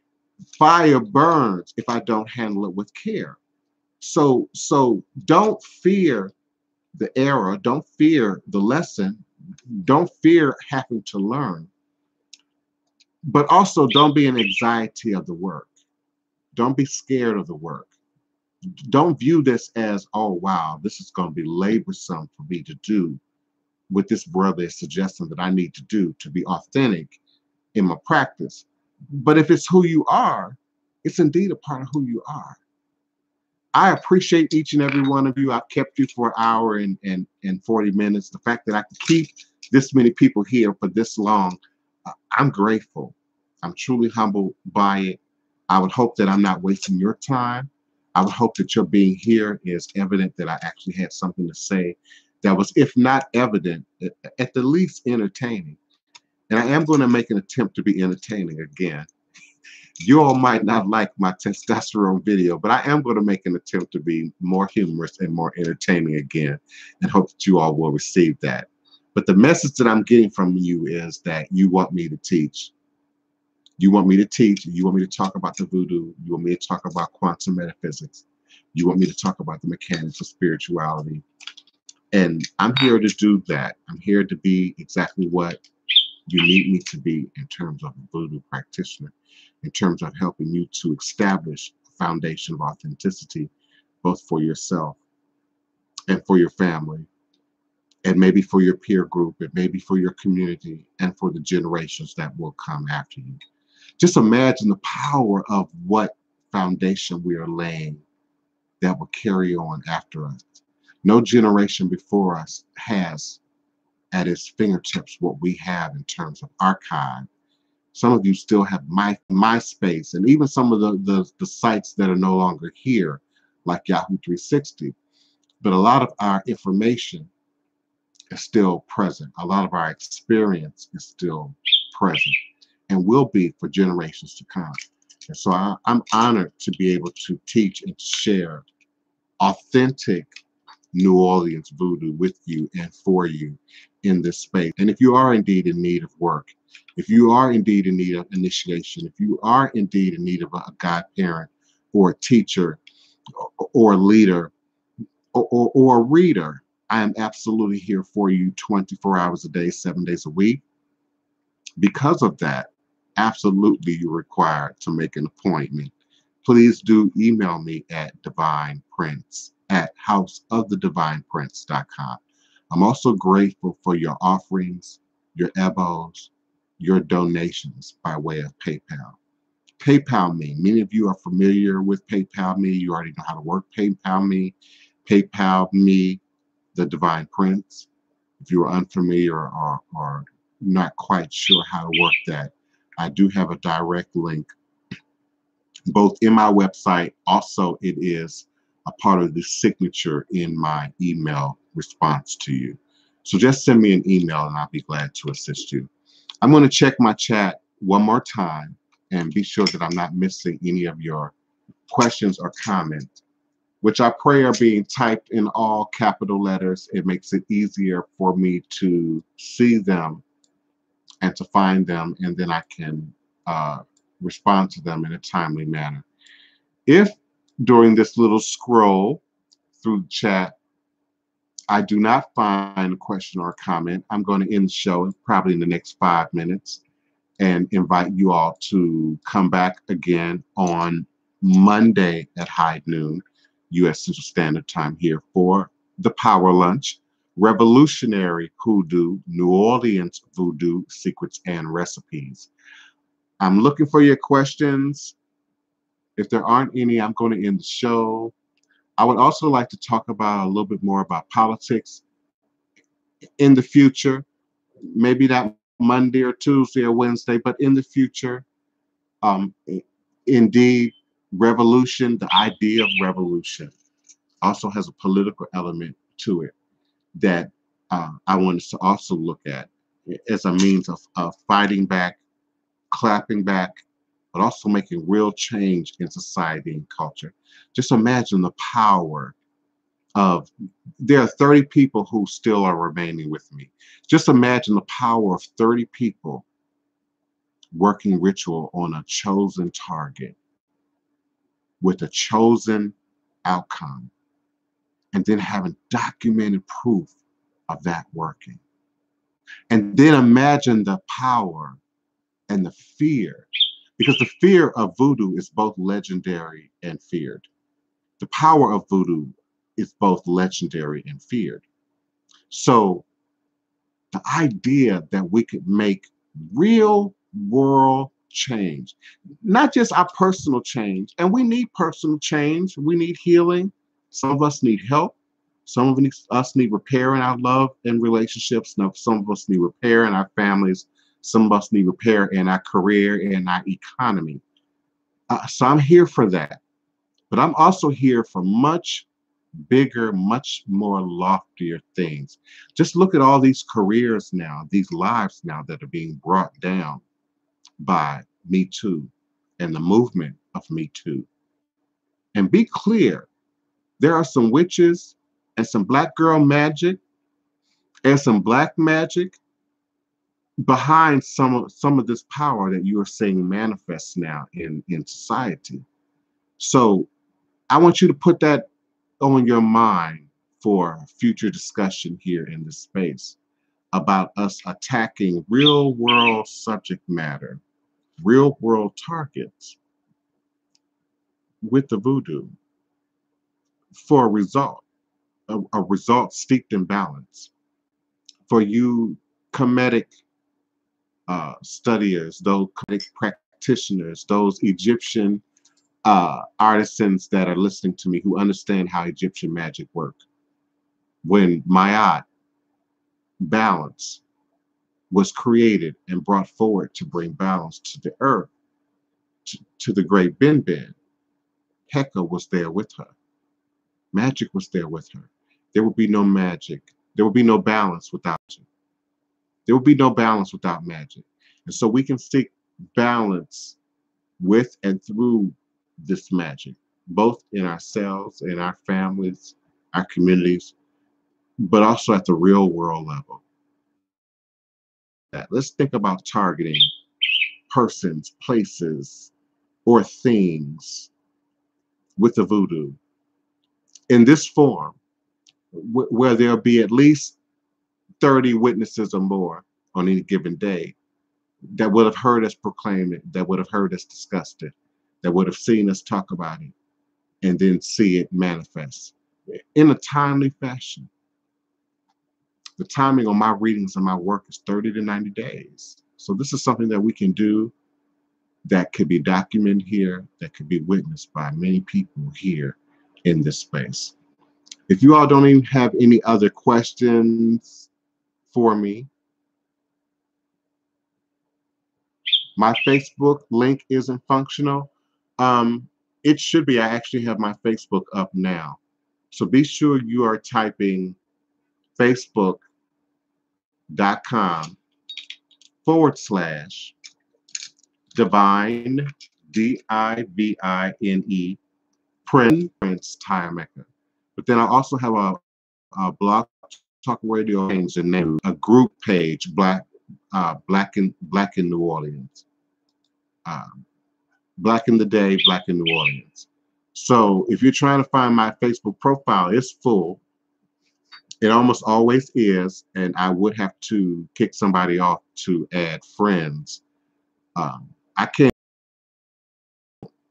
Fire burns if I don't handle it with care. So don't fear the error, don't fear the lesson, don't fear having to learn, but also don't be in anxiety of the work. Don't be scared of the work. Don't view this as, oh wow, this is going to be laborsome for me to do what this brother is suggesting that I need to do to be authentic in my practice. But if it's who you are, it's indeed a part of who you are. I appreciate each and every one of you. I've kept you for an hour and 40 minutes. The fact that I can keep this many people here for this long, I'm grateful. I'm truly humbled by it. I would hope that I'm not wasting your time. I would hope that your being here is evident that I actually had something to say that was, if not evident, at the least entertaining. And I am going to make an attempt to be entertaining again. You all might not like my testosterone video, but I am going to make an attempt to be more humorous and more entertaining again, and hope that you all will receive that. But the message that I'm getting from you is that you want me to teach. You want me to teach. You want me to talk about the voodoo. You want me to talk about quantum metaphysics. You want me to talk about the mechanics of spirituality. And I'm here to do that. I'm here to be exactly what you need me to be in terms of a voodoo practitioner, in terms of helping you to establish a foundation of authenticity, both for yourself and for your family, and maybe for your peer group, and maybe for your community, and for the generations that will come after you. Just imagine the power of what foundation we are laying that will carry on after us. No generation before us has at its fingertips what we have in terms of archive. Some of you still have MySpace, and even some of the sites that are no longer here, like Yahoo 360. But a lot of our information is still present. A lot of our experience is still present and will be for generations to come. And so I'm honored to be able to teach and to share authentic New Orleans voodoo with you and for you in this space. And if you are indeed in need of work, if you are indeed in need of initiation, if you are indeed in need of a godparent or a teacher or a leader or a reader, I am absolutely here for you 24 hours a day, 7 days a week. Because of that, absolutely you're required to make an appointment. Please do email me at DivinePrince at houseofthedivineprince.com. I'm also grateful for your offerings, your ebos, your donations by way of PayPal. PayPal me. Many of you are familiar with PayPal me. You already know how to work PayPal me. PayPal me, the Divine Prince. If you are unfamiliar or not quite sure how to work that, I do have a direct link both in my website. Also, it is a part of the signature in my email response to you. So just send me an email and I'll be glad to assist you. I'm going to check my chat one more time and be sure that I'm not missing any of your questions or comments, which I pray are being typed in all capital letters. It makes it easier for me to see them and to find them, and then I can respond to them in a timely manner. If during this little scroll through the chat, I do not find a question or a comment, I'm going to end the show probably in the next 5 minutes and invite you all to come back again on Monday at high noon, U.S. Central Standard Time here for the Power Lunch, Revolutionary Hoodoo, New Orleans Voodoo Secrets and Recipes. I'm looking for your questions. If there aren't any, I'm going to end the show. I would also like to talk about a little bit more about politics in the future, maybe not Monday or Tuesday or Wednesday, but in the future. Um, indeed, revolution, the idea of revolution, also has a political element to it that I want us to also look at as a means of fighting back, clapping back, but also making real change in society and culture. Just imagine the power of, there are 30 people who still are remaining with me. Just imagine the power of 30 people working ritual on a chosen target with a chosen outcome, and then having documented proof of that working. And then imagine the power and the fear, because the fear of voodoo is both legendary and feared. The power of voodoo is both legendary and feared. So the idea that we could make real world change, not just our personal change, and we need personal change, we need healing. Some of us need help. Some of us need repair in our love and relationships. Now, some of us need repair in our families. Some of us need repair in our career and our economy. So I'm here for that. But I'm also here for much bigger, much more loftier things. Just look at all these careers now, these lives now that are being brought down by Me Too and the movement of Me Too. And be clear, there are some witches and some black girl magic and some black magic behind some of this power that you are seeing manifest now in society. So I want you to put that on your mind for future discussion here in this space about us attacking real world subject matter, real world targets with the voodoo for a result steeped in balance. For you comedic studiers, those comedic practitioners, those Egyptian artisans that are listening to me who understand how Egyptian magic works. When Mayat, balance, was created and brought forward to bring balance to the earth, to the great Ben. Heka was there with her. Magic was there with her. There would be no magic. There would be no balance without you. There would be no balance without magic. And so we can seek balance with and through this magic, both in ourselves, in our families, our communities, but also at the real world level. Let's think about targeting persons, places, or things with the voodoo in this form, where there'll be at least 30 witnesses or more on any given day that would have heard us proclaim it, that would have heard us discuss it, that would have seen us talk about it, and then see it manifest in a timely fashion. The timing on my readings and my work is 30 to 90 days. So this is something that we can do that could be documented here, that could be witnessed by many people here in this space. If you all don't even have any other questions for me, my Facebook link isn't functional. It should be. I actually have my Facebook up now. So be sure you are typing facebook.com/divine, DIVINE, Prince Emmecca. But then I also have a blog talk radio change the name, a group page, Black in New Orleans. Black in the Day, Black in New Orleans. So if you're trying to find my Facebook profile, it's full. It almost always is, and I would have to kick somebody off to add friends. I can't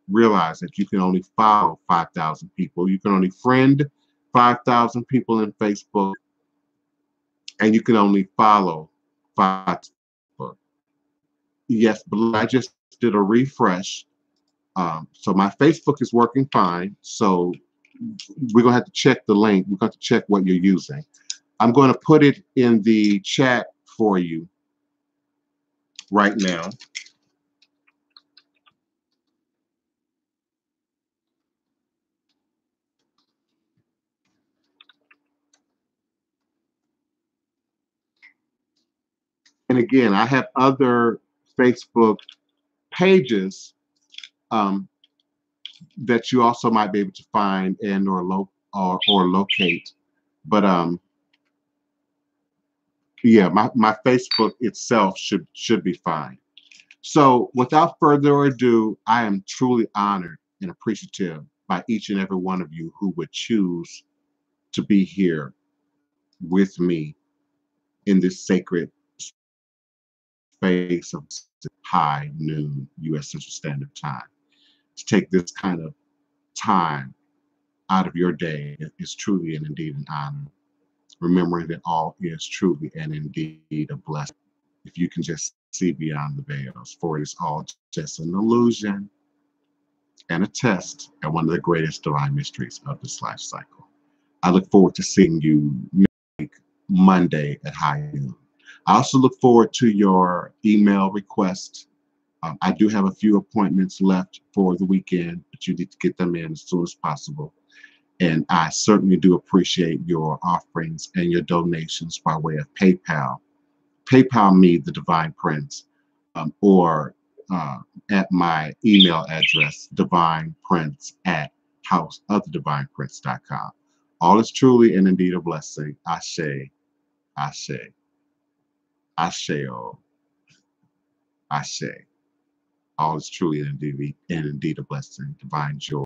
realize that you can only follow 5,000 people. You can only friend 5,000 people in Facebook, and you can only follow 5 people. Yes, but I just did a refresh. So my Facebook is working fine. So we're going to have to check the link. We're going to check what you're using. I'm going to put it in the chat for you right now. And again, I have other Facebook pages that you also might be able to find and or locate. But yeah, my Facebook itself should be fine. So without further ado, I am truly honored and appreciative by each and every one of you who would choose to be here with me in this sacred space of high noon U.S. Central Standard Time. To take this kind of time out of your day is truly and indeed an honor. Remembering that all is truly and indeed a blessing. If you can just see beyond the veils, for it is all just an illusion and a test and one of the greatest divine mysteries of this life cycle. I look forward to seeing you next Monday at high noon. I also look forward to your email request. I do have a few appointments left for the weekend, but you need to get them in as soon as possible. And I certainly do appreciate your offerings and your donations by way of PayPal. PayPal me, the Divine Prince, or at my email address, DivinePrince at houseofthedivинeprince.com. All is truly and indeed a blessing. Ashe, Ashe, Asheo, Ashe. All is truly and indeed a blessing. Divine joy.